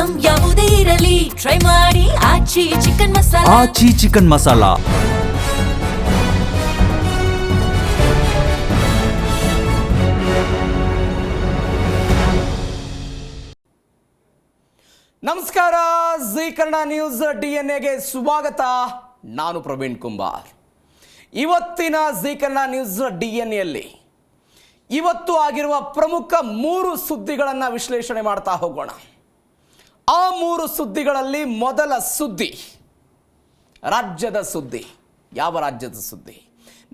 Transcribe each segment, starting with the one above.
Item ಯಾವುದೇ ಇರಲಿ try ಮಾಡಿ ಆಚಿ ಚಿಕನ್ ಮಸಾಲಾ. ಆಚಿ ಚಿಕನ್ ಮಸಾಲಾ. ನಮಸ್ಕಾರ, ಜೀ ಕನ್ನಡ ನ್ಯೂಸ್ DNA ಸ್ವಾಗತ. ನಾನು ಪ್ರವೀಣ್ ಕುಂಬಾರ್. ಇವತ್ತಿನ ಜೀ ಕನ್ನಡ ನ್ಯೂಸ್ DNAಯಲ್ಲಿ ಇವತ್ತು ಆಗಿರುವ ಪ್ರಮುಖ 3 ಸುದ್ದಿಗಳನ್ನು ವಿಶ್ಲೇಷಣೆ ಮಾಡ್ತಾ ಹೋಗೋಣ. ಆ 3 ಸುದ್ದಿಗಳಲ್ಲಿ ಮೊದಲ ಸುದ್ದಿ ರಾಜ್ಯದ ಸುದ್ದಿ. ಯಾವ ರಾಜ್ಯದ ಸುದ್ದಿ?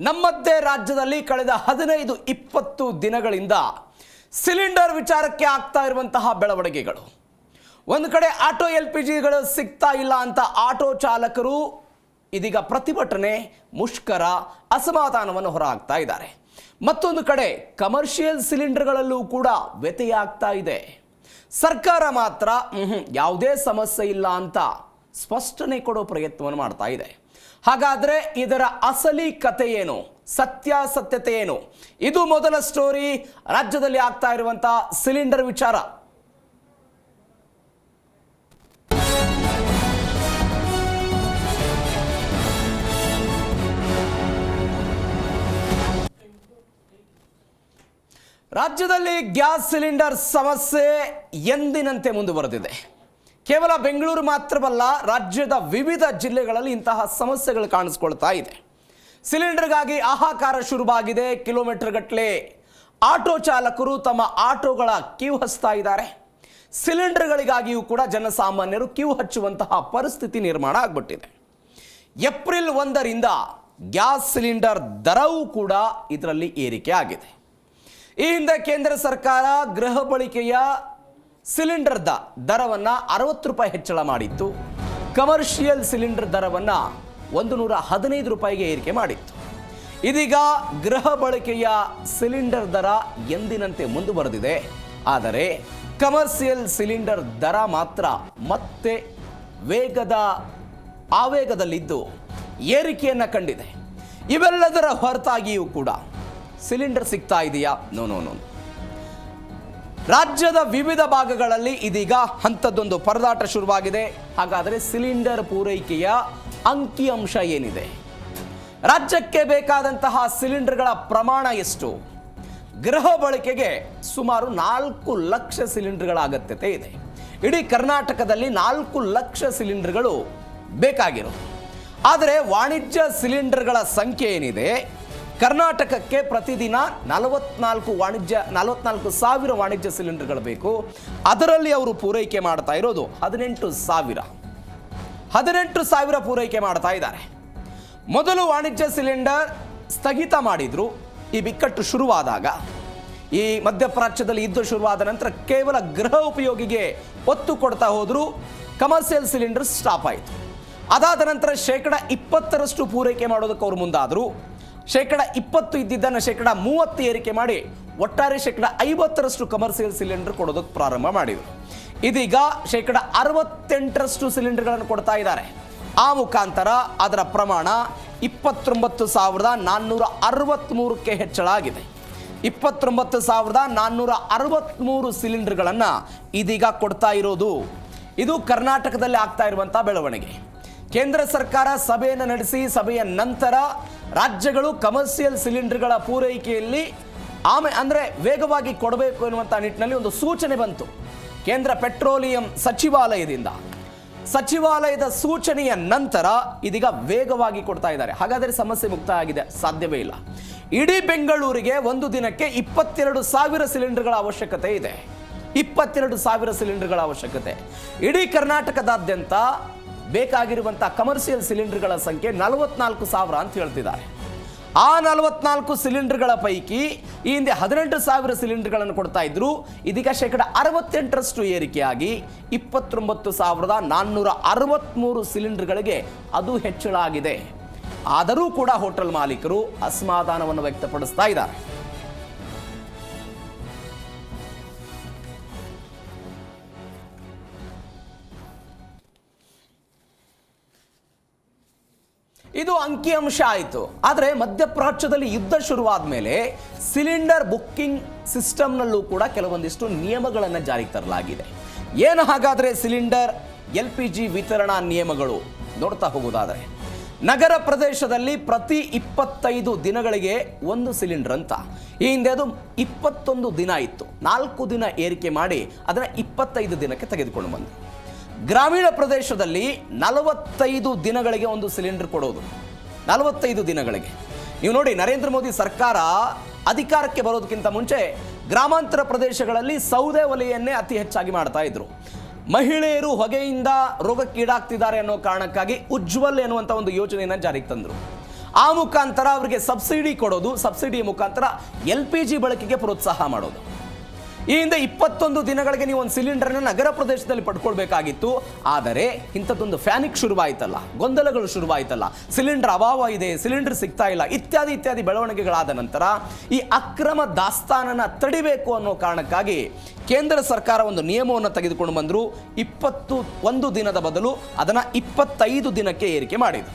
ನಮ್ಮದೇ ರಾಜ್ಯದಲ್ಲಿ ಕಳೆದ 15-20 ದಿನಗಳಿಂದ ಸಿಲಿಂಡರ್ ವಿಚಾರಕ್ಕೆ ಆಗ್ತಾ ಇರುವಂತಹ ಬೆಳವಣಿಗೆಗಳು. ಒಂದು ಕಡೆ ಆಟೋ LPGಗಳು ಸಿಗ್ತಾ ಇಲ್ಲ ಅಂತ ಆಟೋ ಚಾಲಕರು ಇದೀಗ ಪ್ರತಿಭಟನೆ, ಮುಷ್ಕರ, ಅಸಮಾಧಾನವನ್ನು ಹೊರಹಾಕ್ತಾ ಇದ್ದಾರೆ. ಮತ್ತೊಂದು ಕಡೆ ಕಮರ್ಷಿಯಲ್ ಸಿಲಿಂಡರ್ಗಳಲ್ಲೂ ಕೂಡ ವ್ಯತ್ಯಯ ಇದೆ. ಸರ್ಕಾರ ಮಾತ್ರ ಯಾವುದೇ ಸಮಸ್ಯೆ ಇಲ್ಲ ಅಂತ ಸ್ಪಷ್ಟನೆ ಕೊಡೋ ಪ್ರಯತ್ನವನ್ನು ಮಾಡ್ತಾ ಇದೆ. ಹಾಗಾದರೆ ಇದರ ಅಸಲಿ ಕತೆ ಏನು, ಸತ್ಯಾಸತ್ಯತೆ ಏನು? ಇದು ಮೊದಲ ಸ್ಟೋರಿ. ರಾಜ್ಯದಲ್ಲಿ ಆಗ್ತಾ ಇರುವಂಥ ಸಿಲಿಂಡರ್ ವಿಚಾರ. ರಾಜ್ಯದಲ್ಲಿ ಗ್ಯಾಸ್ ಸಿಲಿಂಡರ್ ಸಮಸ್ಯೆ ಎಂದಿನಂತೆ ಮುಂದುವರೆದಿದೆ. ಕೇವಲ ಬೆಂಗಳೂರು ಮಾತ್ರವಲ್ಲ, ರಾಜ್ಯದ ವಿವಿಧ ಜಿಲ್ಲೆಗಳಲ್ಲಿ ಇಂತಹ ಸಮಸ್ಯೆಗಳು ಕಾಣಿಸ್ಕೊಳ್ತಾ ಇದೆ. ಸಿಲಿಂಡರ್ಗಾಗಿ ಹಾಹಾಕಾರ ಶುರುವಾಗಿದೆ. ಕಿಲೋಮೀಟರ್ ಗಟ್ಟಲೆ ಆಟೋ ಚಾಲಕರು ತಮ್ಮ ಆಟೋಗಳ ಕ್ಯೂ ಹಚ್ತಾ ಇದ್ದಾರೆ. ಸಿಲಿಂಡರ್ಗಳಿಗಾಗಿಯೂ ಕೂಡ ಜನಸಾಮಾನ್ಯರು ಕ್ಯೂ ಹಚ್ಚುವಂತಹ ಪರಿಸ್ಥಿತಿ ನಿರ್ಮಾಣ ಆಗಿಬಿಟ್ಟಿದೆ. ಏಪ್ರಿಲ್ 1ರಿಂದ ಗ್ಯಾಸ್ ಸಿಲಿಂಡರ್ ದರವೂ ಕೂಡ ಇದರಲ್ಲಿ ಏರಿಕೆ ಆಗಿದೆ. ಈ ಹಿಂದೆ ಕೇಂದ್ರ ಸರ್ಕಾರ ಗೃಹ ಬಳಕೆಯ ಸಿಲಿಂಡರ್ದ ದರವನ್ನು 60 ರೂಪಾಯಿ ಹೆಚ್ಚಳ ಮಾಡಿತ್ತು. ಕಮರ್ಷಿಯಲ್ ಸಿಲಿಂಡರ್ ದರವನ್ನು 115 ರೂಪಾಯಿಗೆ ಏರಿಕೆ ಮಾಡಿತ್ತು. ಇದೀಗ ಗೃಹ ಬಳಕೆಯ ಸಿಲಿಂಡರ್ ದರ ಎಂದಿನಂತೆ ಮುಂದುವರೆದಿದೆ. ಆದರೆ ಕಮರ್ಷಿಯಲ್ ಸಿಲಿಂಡರ್ ದರ ಮಾತ್ರ ಮತ್ತೆ ಆವೇಗದಲ್ಲಿದ್ದು ಏರಿಕೆಯನ್ನು ಕಂಡಿದೆ. ಇವೆಲ್ಲದರ ಹೊರತಾಗಿಯೂ ಕೂಡ ಸಿಲಿಂಡರ್ ಸಿಗ್ತಾ ಇದೆಯಾ? ನೋ. ರಾಜ್ಯದ ವಿವಿಧ ಭಾಗಗಳಲ್ಲಿ ಇದೀಗ ಹಂತದೊಂದು ಪರದಾಟ ಶುರುವಾಗಿದೆ. ಹಾಗಾದರೆ ಸಿಲಿಂಡರ್ ಪೂರೈಕೆಯ ಅಂಕಿಅಂಶ ಏನಿದೆ? ರಾಜ್ಯಕ್ಕೆ ಬೇಕಾದಂತಹ ಸಿಲಿಂಡರ್ಗಳ ಪ್ರಮಾಣ ಎಷ್ಟು? ಗೃಹ ಬಳಕೆಗೆ ಸುಮಾರು 4 ಲಕ್ಷ ಸಿಲಿಂಡರ್ಗಳ ಅಗತ್ಯತೆ ಇದೆ. ಇಡೀ ಕರ್ನಾಟಕದಲ್ಲಿ 4 ಲಕ್ಷ ಸಿಲಿಂಡರ್ಗಳು ಬೇಕಾಗಿರೋದು. ಆದರೆ ವಾಣಿಜ್ಯ ಸಿಲಿಂಡರ್ಗಳ ಸಂಖ್ಯೆ ಏನಿದೆ, ಕರ್ನಾಟಕಕ್ಕೆ ಪ್ರತಿದಿನ 44,000 ವಾಣಿಜ್ಯ ಸಿಲಿಂಡರ್ಗಳು ಬೇಕು. ಅದರಲ್ಲಿ ಅವರು ಪೂರೈಕೆ ಮಾಡ್ತಾ ಇರೋದು 18,000 ಪೂರೈಕೆ ಮಾಡ್ತಾ ಇದ್ದಾರೆ. ಮೊದಲು ವಾಣಿಜ್ಯ ಸಿಲಿಂಡರ್ ಸ್ಥಗಿತ ಮಾಡಿದ್ರು. ಈ ಬಿಕ್ಕಟ್ಟು ಶುರುವಾದಾಗ, ಈ ಮಧ್ಯಪ್ರಾಚ್ಯದಲ್ಲಿ ಯುದ್ಧ ಶುರುವಾದ ನಂತರ ಕೇವಲ ಗೃಹ ಉಪಯೋಗಿಗೆ ಒತ್ತು ಕೊಡ್ತಾ ಹೋದ್ರು. ಕಮರ್ಷಿಯಲ್ ಸಿಲಿಂಡರ್ ಸ್ಟಾಪ್ ಆಯಿತು. ಅದಾದ ನಂತರ 20% ಪೂರೈಕೆ ಮಾಡೋದಕ್ಕೆ ಅವರು ಮುಂದಾದರು. 20% ಇದ್ದಿದ್ದನ್ನು 30% ಏರಿಕೆ ಮಾಡಿ ಒಟ್ಟಾರೆ 50% ಕಮರ್ಷಿಯಲ್ ಸಿಲಿಂಡರ್ ಕೊಡೋದಕ್ಕೆ ಪ್ರಾರಂಭ ಮಾಡಿದರು. ಇದೀಗ 68% ಸಿಲಿಂಡರ್ಗಳನ್ನು ಕೊಡ್ತಾ ಇದ್ದಾರೆ. ಆ ಮುಖಾಂತರ ಅದರ ಪ್ರಮಾಣ 29,463ಕ್ಕೆ ಹೆಚ್ಚಳ ಆಗಿದೆ. 29,463 ಸಿಲಿಂಡರ್ಗಳನ್ನು ಇದೀಗ ಕೊಡ್ತಾ ಇರೋದು. ಇದು ಕರ್ನಾಟಕದಲ್ಲಿ ಆಗ್ತಾ ಇರುವಂಥ ಬೆಳವಣಿಗೆ. ಕೇಂದ್ರ ಸರ್ಕಾರ ಸಭೆಯನ್ನು ನಡೆಸಿ, ಸಭೆಯ ನಂತರ ರಾಜ್ಯಗಳು ಕಮರ್ಷಿಯಲ್ ಸಿಲಿಂಡರ್ಗಳ ಪೂರೈಕೆಯಲ್ಲಿ ವೇಗವಾಗಿ ಕೊಡಬೇಕು ಎನ್ನುವಂಥ ನಿಟ್ಟಿನಲ್ಲಿ ಒಂದು ಸೂಚನೆ ಬಂತು ಕೇಂದ್ರ ಪೆಟ್ರೋಲಿಯಂ ಸಚಿವಾಲಯದ ಸೂಚನೆಯ ನಂತರ ಇದೀಗ ವೇಗವಾಗಿ ಕೊಡ್ತಾ ಇದ್ದಾರೆ. ಹಾಗಾದರೆ ಸಮಸ್ಯೆ ಮುಕ್ತ ಆಗಿದೆ? ಸಾಧ್ಯವೇ ಇಲ್ಲ. ಇಡೀ ಬೆಂಗಳೂರಿಗೆ ಒಂದು ದಿನಕ್ಕೆ 22,000 ಸಿಲಿಂಡರ್ಗಳ ಅವಶ್ಯಕತೆ ಇದೆ. 22,000 ಸಿಲಿಂಡರ್ಗಳ ಅವಶ್ಯಕತೆ. ಇಡೀ ಕರ್ನಾಟಕದಾದ್ಯಂತ ಬೇಕಾಗಿರುವಂಥ ಕಮರ್ಷಿಯಲ್ ಸಿಲಿಂಡರ್ಗಳ ಸಂಖ್ಯೆ 44,000 ಅಂತ ಹೇಳ್ತಿದ್ದಾರೆ. ಆ 44 ಸಿಲಿಂಡರ್ಗಳ ಪೈಕಿ ಈ ಹಿಂದೆ 18,000 ಸಿಲಿಂಡರ್ಗಳನ್ನು ಕೊಡ್ತಾ ಇದ್ರು. ಇದೀಗ 68% ಏರಿಕೆಯಾಗಿ 29,463 ಸಿಲಿಂಡರ್ಗಳಿಗೆ ಅದು ಹೆಚ್ಚಳ ಆಗಿದೆ. ಆದರೂ ಕೂಡ ಹೋಟೆಲ್ ಮಾಲೀಕರು ಅಸಮಾಧಾನವನ್ನು ವ್ಯಕ್ತಪಡಿಸ್ತಾ ಇದ್ದಾರೆ. ಇದು ಅಂಕಿಅಂಶ ಆಯಿತು. ಆದರೆ ಮಧ್ಯಪ್ರಾಚ್ಯದಲ್ಲಿ ಯುದ್ಧ ಶುರುವಾದ ಮೇಲೆ ಸಿಲಿಂಡರ್ ಬುಕ್ಕಿಂಗ್ ಸಿಸ್ಟಮ್ನಲ್ಲೂ ಕೂಡ ಕೆಲವೊಂದಿಷ್ಟು ನಿಯಮಗಳನ್ನು ಜಾರಿಗೆ ತರಲಾಗಿದೆ. ಏನು ಹಾಗಾದರೆ ಸಿಲಿಂಡರ್ LPG ವಿತರಣಾ ನಿಯಮಗಳು ನೋಡ್ತಾ ಹೋಗೋದಾದರೆ, ನಗರ ಪ್ರದೇಶದಲ್ಲಿ ಪ್ರತಿ 25 ದಿನಗಳಿಗೆ ಒಂದು ಸಿಲಿಂಡರ್ ಅಂತ. ಈ ಹಿಂದೆ ಅದು 21 ದಿನ ಇತ್ತು. 4 ದಿನ ಏರಿಕೆ ಮಾಡಿ ಅದನ್ನು 25 ದಿನಕ್ಕೆ ತೆಗೆದುಕೊಂಡು ಬಂದರು. ಗ್ರಾಮೀಣ ಪ್ರದೇಶದಲ್ಲಿ 45 ದಿನಗಳಿಗೆ ಒಂದು ಸಿಲಿಂಡರ್ ಕೊಡೋದು. 45 ದಿನಗಳಿಗೆ. ನೀವು ನೋಡಿ, ನರೇಂದ್ರ ಮೋದಿ ಸರ್ಕಾರ ಅಧಿಕಾರಕ್ಕೆ ಬರೋದಕ್ಕಿಂತ ಮುಂಚೆ ಗ್ರಾಮಾಂತರ ಪ್ರದೇಶಗಳಲ್ಲಿ ಸೌದೆ ಒಲೆಯನ್ನೇ ಅತಿ ಹೆಚ್ಚಾಗಿ ಮಾಡ್ತಾ ಇದ್ರು. ಮಹಿಳೆಯರು ಹೊಗೆಯಿಂದ ರೋಗಕ್ಕೀಡಾಗ್ತಿದ್ದಾರೆ ಅನ್ನೋ ಕಾರಣಕ್ಕಾಗಿ ಉಜ್ವಲ್ ಎನ್ನುವಂಥ ಒಂದು ಯೋಜನೆಯನ್ನು ಜಾರಿಗೆ ತಂದರು. ಆ ಮುಖಾಂತರ ಅವರಿಗೆ ಸಬ್ಸಿಡಿ ಕೊಡೋದು, ಸಬ್ಸಿಡಿ ಮುಖಾಂತರ LPG ಬಳಕೆಗೆ ಪ್ರೋತ್ಸಾಹ ಮಾಡೋದು. ಈ ಹಿಂದೆ 21 ದಿನಗಳಿಗೆ ನೀವು ಒಂದು ಸಿಲಿಂಡರ್ನ ನಗರ ಪ್ರದೇಶದಲ್ಲಿ ಪಡ್ಕೊಳ್ಬೇಕಾಗಿತ್ತು. ಆದರೆ ಇಂಥದ್ದೊಂದು ಫ್ಯಾನಿಕ್ ಶುರುವಾಯಿತಲ್ಲ, ಗೊಂದಲಗಳು ಶುರುವಾಯಿತಲ್ಲ, ಸಿಲಿಂಡರ್ ಅಭಾವ ಇದೆ, ಸಿಲಿಂಡರ್ ಸಿಗ್ತಾ ಇಲ್ಲ, ಇತ್ಯಾದಿ ಇತ್ಯಾದಿ ಬೆಳವಣಿಗೆಗಳಾದ ನಂತರ ಈ ಅಕ್ರಮ ದಾಸ್ತಾನನ್ನು ತಡಿಬೇಕು ಅನ್ನೋ ಕಾರಣಕ್ಕಾಗಿ ಕೇಂದ್ರ ಸರ್ಕಾರ ಒಂದು ನಿಯಮವನ್ನು ತೆಗೆದುಕೊಂಡು ಬಂದರು. 21 ದಿನದ ಬದಲು ಅದನ್ನು 25 ದಿನಕ್ಕೆ ಏರಿಕೆ ಮಾಡಿದರು.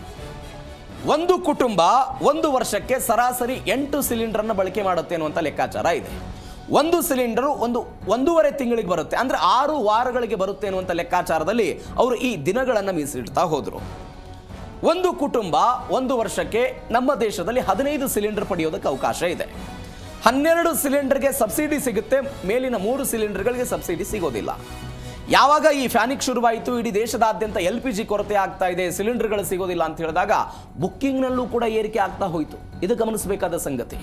ಒಂದು ಕುಟುಂಬ ಒಂದು ವರ್ಷಕ್ಕೆ ಸರಾಸರಿ 8 ಸಿಲಿಂಡರ್ನ ಬಳಕೆ ಮಾಡುತ್ತೆ ಅನ್ನುವಂಥ ಲೆಕ್ಕಾಚಾರ ಇದೆ. ಒಂದು ಸಿಲಿಂಡರು 1.5 ತಿಂಗಳಿಗೆ ಬರುತ್ತೆ, ಅಂದರೆ 6 ವಾರಗಳಿಗೆ ಬರುತ್ತೆ ಅನ್ನುವಂಥ ಲೆಕ್ಕಾಚಾರದಲ್ಲಿ ಅವರು ಈ ದಿನಗಳನ್ನು ಮೀಸಲಿಡ್ತಾ ಹೋದರು. ಒಂದು ಕುಟುಂಬ ಒಂದು ವರ್ಷಕ್ಕೆ ನಮ್ಮ ದೇಶದಲ್ಲಿ 15 ಸಿಲಿಂಡರ್ ಪಡೆಯೋದಕ್ಕೆ ಅವಕಾಶ ಇದೆ. 12 ಸಿಲಿಂಡರ್ಗೆ ಸಬ್ಸಿಡಿ ಸಿಗುತ್ತೆ, ಮೇಲಿನ 3 ಸಿಲಿಂಡರ್ಗಳಿಗೆ ಸಬ್ಸಿಡಿ ಸಿಗೋದಿಲ್ಲ. ಯಾವಾಗ ಈ ಫ್ಯಾನಿಕ್ ಶುರುವಾಯಿತು, ಇಡೀ ದೇಶದಾದ್ಯಂತ LPG ಕೊರತೆ ಆಗ್ತಾ ಇದೆ, ಸಿಲಿಂಡರ್ಗಳು ಸಿಗೋದಿಲ್ಲ ಅಂತ ಹೇಳಿದಾಗ ಬುಕ್ಕಿಂಗ್ನಲ್ಲೂ ಕೂಡ ಏರಿಕೆ ಆಗ್ತಾ ಹೋಯಿತು. ಇದು ಗಮನಿಸಬೇಕಾದ ಸಂಗತಿ.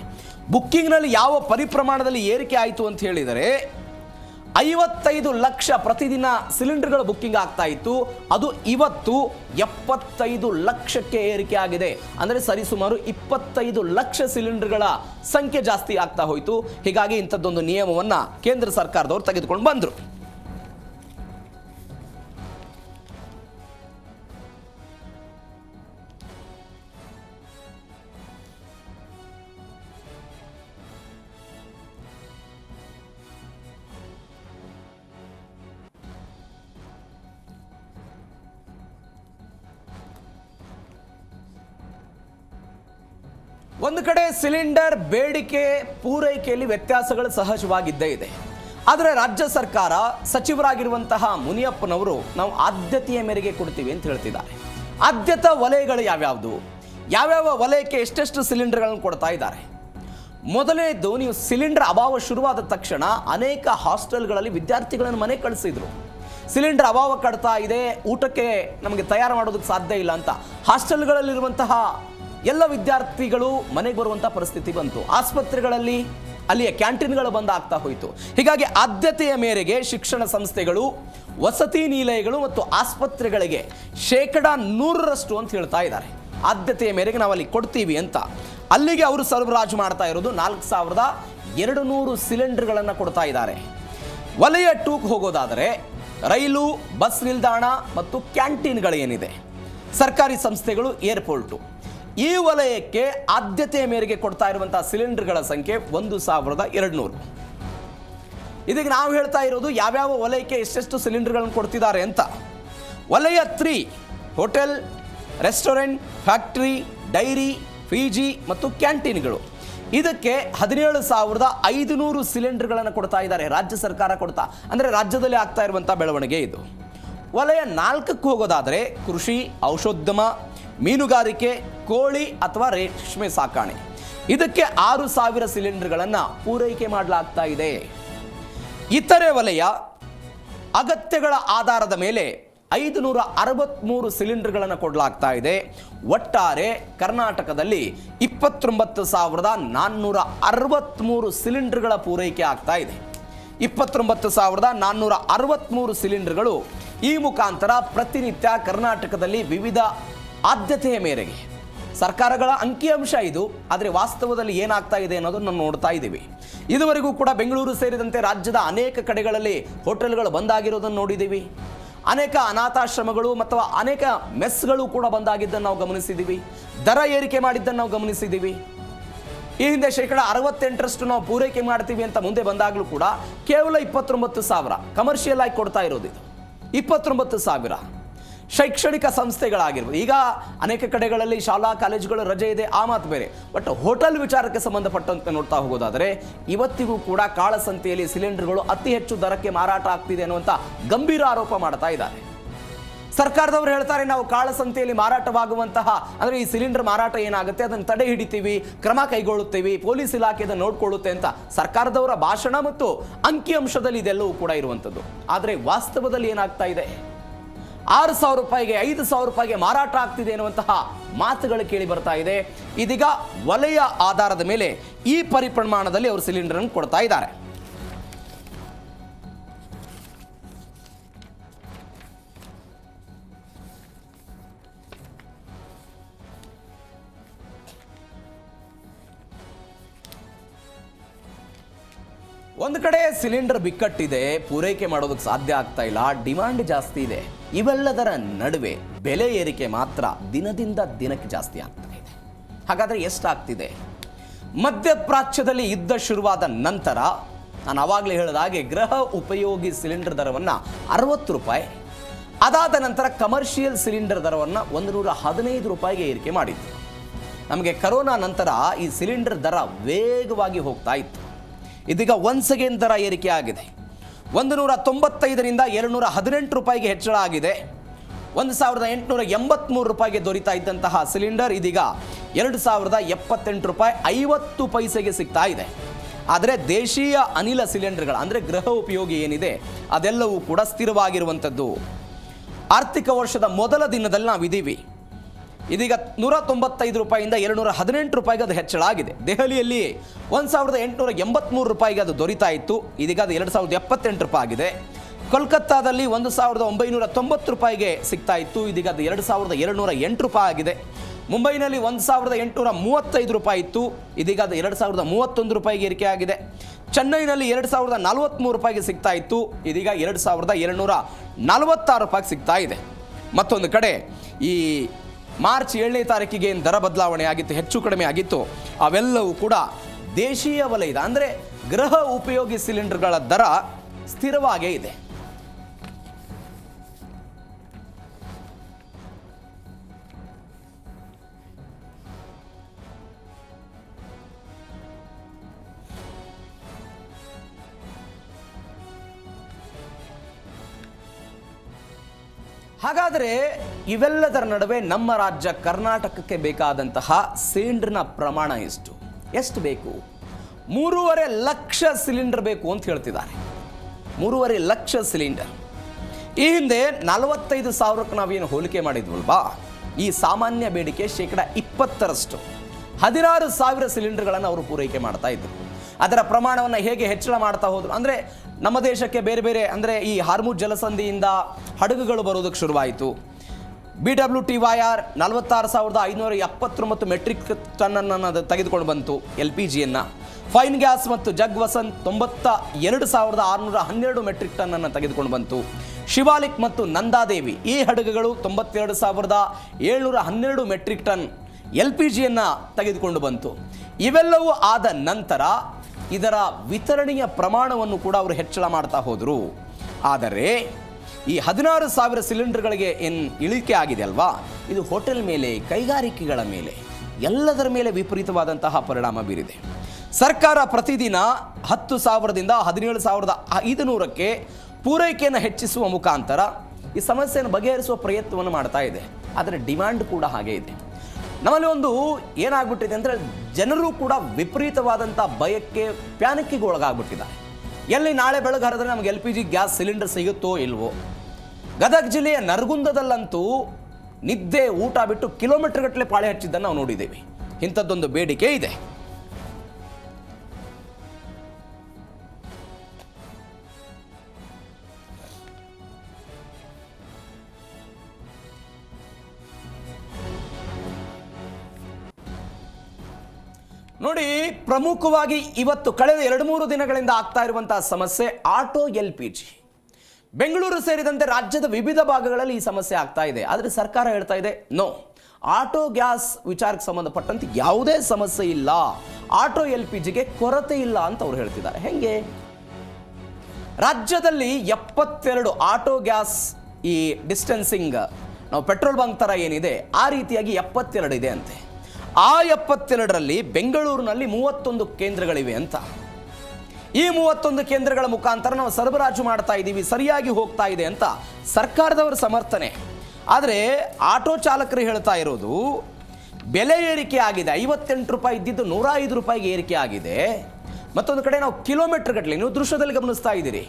ಬುಕ್ಕಿಂಗ್ನಲ್ಲಿ ಯಾವ ಪರಿಪ್ರಮಾಣದಲ್ಲಿ ಏರಿಕೆ ಆಯಿತು ಅಂತ ಹೇಳಿದರೆ 55 ಲಕ್ಷ ಪ್ರತಿದಿನ ಸಿಲಿಂಡರ್ಗಳ ಬುಕ್ಕಿಂಗ್ ಆಗ್ತಾ ಇತ್ತು. ಅದು ಇವತ್ತು 75 ಲಕ್ಷಕ್ಕೆ ಏರಿಕೆ ಆಗಿದೆ. ಅಂದರೆ ಸರಿಸುಮಾರು 25 ಲಕ್ಷ ಸಿಲಿಂಡರ್ಗಳ ಸಂಖ್ಯೆ ಜಾಸ್ತಿ ಆಗ್ತಾ ಹೋಯಿತು. ಹೀಗಾಗಿ ಇಂಥದ್ದೊಂದು ನಿಯಮವನ್ನು ಕೇಂದ್ರ ಸರ್ಕಾರದವರು ತೆಗೆದುಕೊಂಡು ಬಂದರು. ಒಂದು ಕಡೆ ಸಿಲಿಂಡರ್ ಬೇಡಿಕೆ ಪೂರೈಕೆಯಲ್ಲಿ ವ್ಯತ್ಯಾಸಗಳು ಸಹಜವಾಗಿದ್ದೇ ಇದೆ. ಆದರೆ ರಾಜ್ಯ ಸರ್ಕಾರ ಸಚಿವರಾಗಿರುವಂತಹ ಮುನಿಯಪ್ಪನವರು ನಾವು ಆದ್ಯತೆಯ ಮೇರೆಗೆ ಕೊಡ್ತೀವಿ ಅಂತ ಹೇಳ್ತಿದ್ದಾರೆ. ಆದ್ಯತಾ ವಲಯಗಳು ಯಾವ್ಯಾವುದು, ಯಾವ್ಯಾವ ವಲಯಕ್ಕೆ ಎಷ್ಟೆಷ್ಟು ಸಿಲಿಂಡರ್ಗಳನ್ನು ಕೊಡ್ತಾ ಇದ್ದಾರೆ. ಮೊದಲನೇದು, ನೀವು ಸಿಲಿಂಡರ್ ಅಭಾವ ಶುರುವಾದ ತಕ್ಷಣ ಅನೇಕ ಹಾಸ್ಟೆಲ್ಗಳಲ್ಲಿ ವಿದ್ಯಾರ್ಥಿಗಳನ್ನು ಮನೆ ಕಳಿಸಿದ್ರು. ಸಿಲಿಂಡರ್ ಅಭಾವ ಕಡ್ತಾ ಇದೆ, ಊಟಕ್ಕೆ ನಮಗೆ ತಯಾರು ಮಾಡೋದಕ್ಕೆ ಸಾಧ್ಯ ಇಲ್ಲ ಅಂತ ಹಾಸ್ಟೆಲ್ಗಳಲ್ಲಿರುವಂತಹ ಎಲ್ಲ ವಿದ್ಯಾರ್ಥಿಗಳು ಮನೆಗೆ ಬರುವಂಥ ಪರಿಸ್ಥಿತಿ ಬಂತು. ಆಸ್ಪತ್ರೆಗಳಲ್ಲಿ ಅಲ್ಲಿಯ ಕ್ಯಾಂಟೀನ್ಗಳು ಬಂದ್ ಆಗ್ತಾ ಹೋಯಿತು. ಹೀಗಾಗಿ ಆದ್ಯತೆಯ ಮೇರೆಗೆ ಶಿಕ್ಷಣ ಸಂಸ್ಥೆಗಳು, ವಸತಿ ನಿಲಯಗಳು ಮತ್ತು ಆಸ್ಪತ್ರೆಗಳಿಗೆ 100% ಅಂತ ಹೇಳ್ತಾ ಇದ್ದಾರೆ. ಆದ್ಯತೆಯ ಮೇರೆಗೆ ನಾವು ಅಲ್ಲಿ ಕೊಡ್ತೀವಿ ಅಂತ. ಅಲ್ಲಿಗೆ ಅವರು ಸರಬರಾಜು ಮಾಡ್ತಾ ಇರೋದು 4200 ಸಿಲಿಂಡರ್ಗಳನ್ನು ಕೊಡ್ತಾ ಇದ್ದಾರೆ. ವಲಯ 2ಗೆ ಹೋಗೋದಾದರೆ ರೈಲು, ಬಸ್ ನಿಲ್ದಾಣ ಮತ್ತು ಕ್ಯಾಂಟೀನ್ಗಳೇನಿದೆ, ಸರ್ಕಾರಿ ಸಂಸ್ಥೆಗಳು, ಏರ್ಪೋರ್ಟು, ಈ ವಲಯಕ್ಕೆ ಆದ್ಯತೆಯ ಮೇರೆಗೆ ಕೊಡ್ತಾ ಇರುವಂತಹ ಸಿಲಿಂಡರ್ಗಳ ಸಂಖ್ಯೆ 1200. ಇದಕ್ಕೆ ನಾವು ಹೇಳ್ತಾ ಇರೋದು ಯಾವ್ಯಾವ ವಲಯಕ್ಕೆ ಎಷ್ಟೆಷ್ಟು ಸಿಲಿಂಡರ್ಗಳನ್ನು ಕೊಡ್ತಿದ್ದಾರೆ ಅಂತ. ವಲಯ 3 hotel, restaurant, factory, dairy, PG ಮತ್ತು ಕ್ಯಾಂಟೀನ್ಗಳು. ಇದಕ್ಕೆ 17,500 ಸಿಲಿಂಡರ್ಗಳನ್ನು ಕೊಡ್ತಾ ಇದ್ದಾರೆ. ರಾಜ್ಯ ಸರ್ಕಾರ ಕೊಡ್ತಾ, ಅಂದರೆ ರಾಜ್ಯದಲ್ಲಿ ಆಗ್ತಾ ಇರುವಂಥ ಬೆಳವಣಿಗೆ ಇದು. ವಲಯ 4ಕ್ಕೆ ಹೋಗೋದಾದರೆ ಕೃಷಿ, ಔಷಧೋದ್ಯಮ, ಮೀನುಗಾರಿಕೆ, ಕೋಳಿ ಅಥವಾ ರೇಷ್ಮೆ ಸಾಕಾಣೆ, ಇದಕ್ಕೆ 6,000 ಸಿಲಿಂಡರ್ಗಳನ್ನು ಪೂರೈಕೆ ಮಾಡಲಾಗ್ತಾ ಇದೆ. ಇತರೆ ವಲಯ ಅಗತ್ಯಗಳ ಆಧಾರದ ಮೇಲೆ 563 ಸಿಲಿಂಡರ್ಗಳನ್ನು ಕೊಡಲಾಗ್ತಾ ಇದೆ. ಒಟ್ಟಾರೆ ಕರ್ನಾಟಕದಲ್ಲಿ 29,463 ಸಿಲಿಂಡರ್ಗಳ ಪೂರೈಕೆ ಆಗ್ತಾ ಇದೆ. 29,463 ಸಿಲಿಂಡರ್ಗಳು ಈ ಮುಖಾಂತರ ಪ್ರತಿನಿತ್ಯ ಕರ್ನಾಟಕದಲ್ಲಿ ವಿವಿಧ ಆದ್ಯತೆಯ ಮೇರೆಗೆ ಸರ್ಕಾರಗಳ ಅಂಕಿಅಂಶ ಇದು. ಆದರೆ ವಾಸ್ತವದಲ್ಲಿ ಏನಾಗ್ತಾ ಇದೆ ಅನ್ನೋದನ್ನು ನೋಡ್ತಾ ಇದ್ದೀವಿ. ಇದುವರೆಗೂ ಕೂಡ ಬೆಂಗಳೂರು ಸೇರಿದಂತೆ ರಾಜ್ಯದ ಅನೇಕ ಕಡೆಗಳಲ್ಲಿ ಹೋಟೆಲ್ಗಳು ಬಂದಾಗಿರೋದನ್ನು ನೋಡಿದ್ದೀವಿ. ಅನೇಕ ಅನಾಥಾಶ್ರಮಗಳು ಮತ್ತು ಅನೇಕ ಮೆಸ್ಗಳು ಕೂಡ ಬಂದಾಗಿದ್ದನ್ನು ನಾವು ಗಮನಿಸಿದ್ದೀವಿ. ದರ ಏರಿಕೆ ಮಾಡಿದ್ದನ್ನು ನಾವು ಗಮನಿಸಿದ್ದೀವಿ. ಈ ಹಿಂದೆ 68% ನಾವು ಪೂರೈಕೆ ಮಾಡ್ತೀವಿ ಅಂತ ಮುಂದೆ ಬಂದಾಗಲೂ ಕೂಡ ಕೇವಲ 29,000 ಕಮರ್ಷಿಯಲ್ ಆಗಿ ಕೊಡ್ತಾ ಇರೋದು. ಇದು 29,000 ಶೈಕ್ಷಣಿಕ ಸಂಸ್ಥೆಗಳಾಗಿರ್ಬೋದು. ಈಗ ಅನೇಕ ಕಡೆಗಳಲ್ಲಿ ಶಾಲಾ ಕಾಲೇಜುಗಳು ರಜೆ ಇದೆ, ಆ ಮಾತು ಬೇರೆ. ಬಟ್ ಹೋಟೆಲ್ ವಿಚಾರಕ್ಕೆ ಸಂಬಂಧಪಟ್ಟಂತೆ ನೋಡ್ತಾ ಹೋಗೋದಾದರೆ ಇವತ್ತಿಗೂ ಕೂಡ ಕಾಳಸಂತೆಯಲ್ಲಿ ಸಿಲಿಂಡರ್ಗಳು ಅತಿ ಹೆಚ್ಚು ದರಕ್ಕೆ ಮಾರಾಟ ಆಗ್ತಿದೆ ಅನ್ನುವಂಥ ಗಂಭೀರ ಆರೋಪ ಮಾಡ್ತಾ ಇದ್ದಾರೆ. ಸರ್ಕಾರದವರು ಹೇಳ್ತಾರೆ, ನಾವು ಕಾಳಸಂತೆಯಲ್ಲಿ ಮಾರಾಟವಾಗುವಂತಹ ಅಂದರೆ ಈ ಸಿಲಿಂಡರ್ ಮಾರಾಟ ಏನಾಗುತ್ತೆ ಅದನ್ನು ತಡೆ ಹಿಡಿತೀವಿ, ಕ್ರಮ ಕೈಗೊಳ್ಳುತ್ತೀವಿ, ಪೊಲೀಸ್ ಇಲಾಖೆ ಅದನ್ನು ನೋಡ್ಕೊಳ್ಳುತ್ತೆ ಅಂತ ಸರ್ಕಾರದವರ ಭಾಷಣ ಮತ್ತು ಅಂಕಿಅಂಶದಲ್ಲಿ ಇದೆಲ್ಲವೂ ಕೂಡ ಇರುವಂಥದ್ದು. ಆದರೆ ವಾಸ್ತವದಲ್ಲಿ ಏನಾಗ್ತಾ ಇದೆ, 6,000 ರೂಪಾಯಿಗೆ 5,000 ರೂಪಾಯಿಗೆ ಮಾರಾಟ ಆಗ್ತಿದೆ ಎನ್ನುವಂತಹ ಮಾತುಗಳು ಕೇಳಿ ಬರ್ತಾ ಇದೆ. ಇದೀಗ ವಲಯ ಆಧಾರದ ಮೇಲೆ ಈ ಪರಿಪ್ರಮಾಣದಲ್ಲಿ ಅವರು ಸಿಲಿಂಡರ್ ಅನ್ನು ಕೊಡ್ತಾ ಇದ್ದಾರೆ. ಒಂದು ಕಡೆ ಸಿಲಿಂಡರ್ ಬಿಕ್ಕಟ್ಟಿದೆ, ಪೂರೈಕೆ ಮಾಡೋದಕ್ಕೆ ಸಾಧ್ಯ ಆಗ್ತಾ ಇಲ್ಲ, ಡಿಮಾಂಡ್ ಜಾಸ್ತಿ ಇದೆ. ಇವೆಲ್ಲದರ ನಡುವೆ ಬೆಲೆ ಏರಿಕೆ ಮಾತ್ರ ದಿನದಿಂದ ದಿನಕ್ಕೆ ಜಾಸ್ತಿ ಆಗ್ತಾ ಇದೆ. ಹಾಗಾದರೆ ಎಷ್ಟಾಗ್ತಿದೆ? ಮಧ್ಯಪ್ರಾಚ್ಯದಲ್ಲಿ ಯುದ್ಧ ಶುರುವಾದ ನಂತರ ನಾನು ಆವಾಗಲೇ ಹೇಳಿದ ಹಾಗೆ ಗೃಹ ಉಪಯೋಗಿ ಸಿಲಿಂಡರ್ ದರವನ್ನು 60 ರೂಪಾಯಿ, ಅದಾದ ನಂತರ ಕಮರ್ಷಿಯಲ್ ಸಿಲಿಂಡರ್ ದರವನ್ನು 115 ರೂಪಾಯಿಗೆ ಏರಿಕೆ ಮಾಡಿತ್ತು. ನಮಗೆ ಕರೋನಾ ನಂತರ ಈ ಸಿಲಿಂಡರ್ ದರ ವೇಗವಾಗಿ ಹೋಗ್ತಾ ಇತ್ತು. ಇದೀಗ ಒನ್ಸ್ ಅಗೇನ್ ದರ ಏರಿಕೆ ಆಗಿದೆ. 195ರಿಂದ 218 ರೂಪಾಯಿಗೆ ಹೆಚ್ಚಳ ಆಗಿದೆ. 1,883 ರೂಪಾಯಿಗೆ ದೊರೀತಾ ಇದ್ದಂತಹ ಸಿಲಿಂಡರ್ ಇದೀಗ 2,078 ರೂಪಾಯಿ 50 ಪೈಸೆಗೆ ಸಿಗ್ತಾ ಇದೆ. ಆದರೆ ದೇಶೀಯ ಅನಿಲ ಸಿಲಿಂಡರ್ಗಳು ಅಂದರೆ ಗೃಹ ಉಪಯೋಗಿ ಏನಿದೆ ಅದೆಲ್ಲವೂ ಕೂಡ ಸ್ಥಿರವಾಗಿರುವಂಥದ್ದು. ಆರ್ಥಿಕ ವರ್ಷದ ಮೊದಲ ದಿನದಲ್ಲಿ ನಾವಿದ್ದೀವಿ. ಇದೀಗ 195 ರೂಪಾಯಿಯಿಂದ 218 ರೂಪಾಯಿಗೆ ಅದು ಹೆಚ್ಚಳ ಆಗಿದೆ. ದೆಹಲಿಯಲ್ಲಿ 1,883 ರೂಪಾಯಿಗೆ ಅದು ದೊರೀತಾ ಇತ್ತು, ಇದೀಗ ಅದು 2,078 ರೂಪಾಯಿ ಆಗಿದೆ. ಕೋಲ್ಕತ್ತಾದಲ್ಲಿ 1,990 ರೂಪಾಯಿಗೆ ಸಿಗ್ತಾ ಇತ್ತು, ಇದೀಗ ಅದು 2,208 ರೂಪಾಯಿ ಆಗಿದೆ. ಮುಂಬೈನಲ್ಲಿ 1,835 ರೂಪಾಯಿ ಇತ್ತು, ಇದೀಗ ಅದು 2,031 ರೂಪಾಯಿಗೆ ಏರಿಕೆ ಆಗಿದೆ. ಚೆನ್ನೈನಲ್ಲಿ 2,043 ರೂಪಾಯಿಗೆ ಸಿಗ್ತಾ ಇತ್ತು, ಇದೀಗ 2,246 ರೂಪಾಯಿಗೆ ಸಿಗ್ತಾ ಇದೆ. ಮತ್ತೊಂದು ಕಡೆ ಈ ಮಾರ್ಚ್ 7ನೇ ತಾರೀಕಿಗೆ ಏನು ದರ ಬದಲಾವಣೆ ಆಗಿತ್ತು, ಹೆಚ್ಚು ಕಡಿಮೆ ಆಗಿತ್ತು, ಅವೆಲ್ಲವೂ ಕೂಡ ದೇಶೀಯ ವಲಯದ ಅಂದರೆ ಗೃಹ ಉಪಯೋಗಿ ಸಿಲಿಂಡರ್ಗಳ ದರ ಸ್ಥಿರವಾಗೇ ಇದೆ. ಹಾಗಾದರೆ ಇವೆಲ್ಲದರ ನಡುವೆ ನಮ್ಮ ರಾಜ್ಯ ಕರ್ನಾಟಕಕ್ಕೆ ಬೇಕಾದಂತಹ ಸಿಲಿಂಡರ್ನ ಪ್ರಮಾಣ ಎಷ್ಟು ಬೇಕು? 3.5 ಲಕ್ಷ ಸಿಲಿಂಡರ್ ಬೇಕು ಅಂತ ಹೇಳ್ತಿದ್ದಾರೆ. 3.5 ಲಕ್ಷ ಸಿಲಿಂಡರ್. ಈ ಹಿಂದೆ 45,000ಕ್ಕೆ ನಾವೇನು ಹೋಲಿಕೆ ಮಾಡಿದ್ವಲ್ವಾ, ಈ ಸಾಮಾನ್ಯ ಬೇಡಿಕೆ 20% 16,000 ಸಿಲಿಂಡರ್ಗಳನ್ನು ಅವರು ಪೂರೈಕೆ ಮಾಡ್ತಾ ಇದ್ರು. ಅದರ ಪ್ರಮಾಣವನ್ನು ಹೇಗೆ ಹೆಚ್ಚಳ ಮಾಡ್ತಾ ಹೋದ್ರು ಅಂದರೆ ನಮ್ಮ ದೇಶಕ್ಕೆ ಬೇರೆ ಬೇರೆ ಅಂದರೆ ಈ ಹಾರ್ಮುಜ್ ಜಲಸಂಧಿಯಿಂದ ಹಡಗುಗಳು ಬರೋದಕ್ಕೆ ಶುರುವಾಯಿತು. BWTYR 46,579 ಮೆಟ್ರಿಕ್ ಟನ್ನನ್ನು ಅದು ತೆಗೆದುಕೊಂಡು ಬಂತು LPGಯನ್ನು. ಫೈನ್ ಗ್ಯಾಸ್ ಮತ್ತು ಜಗ್ ವಸಂತ್ 92,612 ಮೆಟ್ರಿಕ್ ಟನ್ನನ್ನು ತೆಗೆದುಕೊಂಡು ಬಂತು. ಶಿವಾಲಿಕ್ ಮತ್ತು ನಂದಾದೇವಿ ಈ ಹಡಗುಗಳು 92,712 ಮೆಟ್ರಿಕ್ ಟನ್ LPGಯನ್ನು ತೆಗೆದುಕೊಂಡು ಬಂತು. ಇವೆಲ್ಲವೂ ಆದ ನಂತರ ಇದರ ವಿತರಣೆಯ ಪ್ರಮಾಣವನ್ನು ಕೂಡ ಅವರು ಹೆಚ್ಚಳ ಮಾಡ್ತಾ ಹೋದರು. ಆದರೆ ಈ 16,000 ಸಿಲಿಂಡರ್ಗಳಿಗೆ ಏನು ಇಳಿಕೆ ಆಗಿದೆ ಅಲ್ವಾ, ಇದು ಹೋಟೆಲ್ ಮೇಲೆ, ಕೈಗಾರಿಕೆಗಳ ಮೇಲೆ, ಎಲ್ಲದರ ಮೇಲೆ ವಿಪರೀತವಾದಂತಹ ಪರಿಣಾಮ ಬೀರಿದೆ. ಸರ್ಕಾರ ಪ್ರತಿದಿನ 10,000ದಿಂದ 17,500ಕ್ಕೆ ಪೂರೈಕೆಯನ್ನು ಹೆಚ್ಚಿಸುವ ಮುಖಾಂತರ ಈ ಸಮಸ್ಯೆಯನ್ನು ಬಗೆಹರಿಸುವ ಪ್ರಯತ್ನವನ್ನು ಮಾಡ್ತಾ ಇದೆ. ಆದರೆ ಡಿಮ್ಯಾಂಡ್ ಕೂಡ ಹಾಗೆ ಇದೆ. ನಮ್ಮಲ್ಲಿ ಒಂದು ಏನಾಗ್ಬಿಟ್ಟಿದೆ ಅಂದರೆ ಜನರು ಕೂಡ ವಿಪರೀತವಾದಂಥ ಭಯಕ್ಕೆ, ಪ್ಯಾನಿಕ್ಕಿಗೆ ಒಳಗಾಗ್ಬಿಟ್ಟಿದ್ದಾರೆ. ಎಲ್ಲಿ ನಾಳೆ ಬೆಳಗ್ಗೆ ಹರಿದ್ರೆ ನಮಗೆ LPG ಗ್ಯಾಸ್ ಸಿಲಿಂಡರ್ ಸಿಗುತ್ತೋ ಇಲ್ವೋ. ಗದಗ ಜಿಲ್ಲೆಯ ನರಗುಂದದಲ್ಲಂತೂ ನಿದ್ದೆ ಊಟ ಬಿಟ್ಟು ಕಿಲೋಮೀಟರ್ ಗಟ್ಟಲೆ ಪಾಳೆ ಹಚ್ಚಿದ್ದನ್ನು ನಾವು ನೋಡಿದ್ದೇವೆ. ಇಂಥದ್ದೊಂದು ಬೇಡಿಕೆ ಇದೆ. ನೋಡಿ, ಪ್ರಮುಖವಾಗಿ ಇವತ್ತು ಕಳೆದ 2-3 ದಿನಗಳಿಂದ ಆಗ್ತಾ ಇರುವಂತಹ ಸಮಸ್ಯೆ ಆಟೋ LPG. ಬೆಂಗಳೂರು ಸೇರಿದಂತೆ ರಾಜ್ಯದ ವಿವಿಧ ಭಾಗಗಳಲ್ಲಿ ಈ ಸಮಸ್ಯೆ ಆಗ್ತಾ ಇದೆ. ಆದರೆ ಸರ್ಕಾರ ಹೇಳ್ತಾ ಇದೆ, ನೋ, ಆಟೋ ಗ್ಯಾಸ್ ವಿಚಾರಕ್ಕೆ ಸಂಬಂಧಪಟ್ಟಂತೆ ಯಾವುದೇ ಸಮಸ್ಯೆ ಇಲ್ಲ, ಆಟೋ LPGಗೆ ಕೊರತೆ ಇಲ್ಲ ಅಂತ ಅವ್ರು ಹೇಳ್ತಿದ್ದಾರೆ. ಹೆಂಗೆ? ರಾಜ್ಯದಲ್ಲಿ 72 ಆಟೋ ಗ್ಯಾಸ್ ಈ ಡಿಸ್ಟೆನ್ಸಿಂಗ್ ನಾವು ಪೆಟ್ರೋಲ್ ಬಂಕ್ ಥರ ಏನಿದೆ ಆ ರೀತಿಯಾಗಿ 72 ಇದೆ ಅಂತೆ. ಆ 72ರಲ್ಲಿ ಬೆಂಗಳೂರಿನಲ್ಲಿ 31 ಕೇಂದ್ರಗಳಿವೆ ಅಂತ. ಈ 31 ಕೇಂದ್ರಗಳ ಮುಖಾಂತರ ನಾವು ಸರಬರಾಜು ಮಾಡ್ತಾ ಇದ್ದೀವಿ, ಸರಿಯಾಗಿ ಹೋಗ್ತಾ ಇದೆ ಅಂತ ಸರ್ಕಾರದವರ ಸಮರ್ಥನೆ. ಆದರೆ ಆಟೋ ಚಾಲಕರು ಹೇಳ್ತಾ ಇರೋದು ಬೆಲೆ ಏರಿಕೆ ಆಗಿದೆ, 58 ರೂಪಾಯಿ ಇದ್ದಿದ್ದು 105 ರೂಪಾಯಿಗೆ ಏರಿಕೆ ಆಗಿದೆ. ಮತ್ತೊಂದು ಕಡೆ ನಾವು ಕಿಲೋಮೀಟರ್ ಗಟ್ಟಲೆ, ನೀವು ದೃಶ್ಯದಲ್ಲಿ ಗಮನಿಸ್ತಾ ಇದ್ದೀರಿ,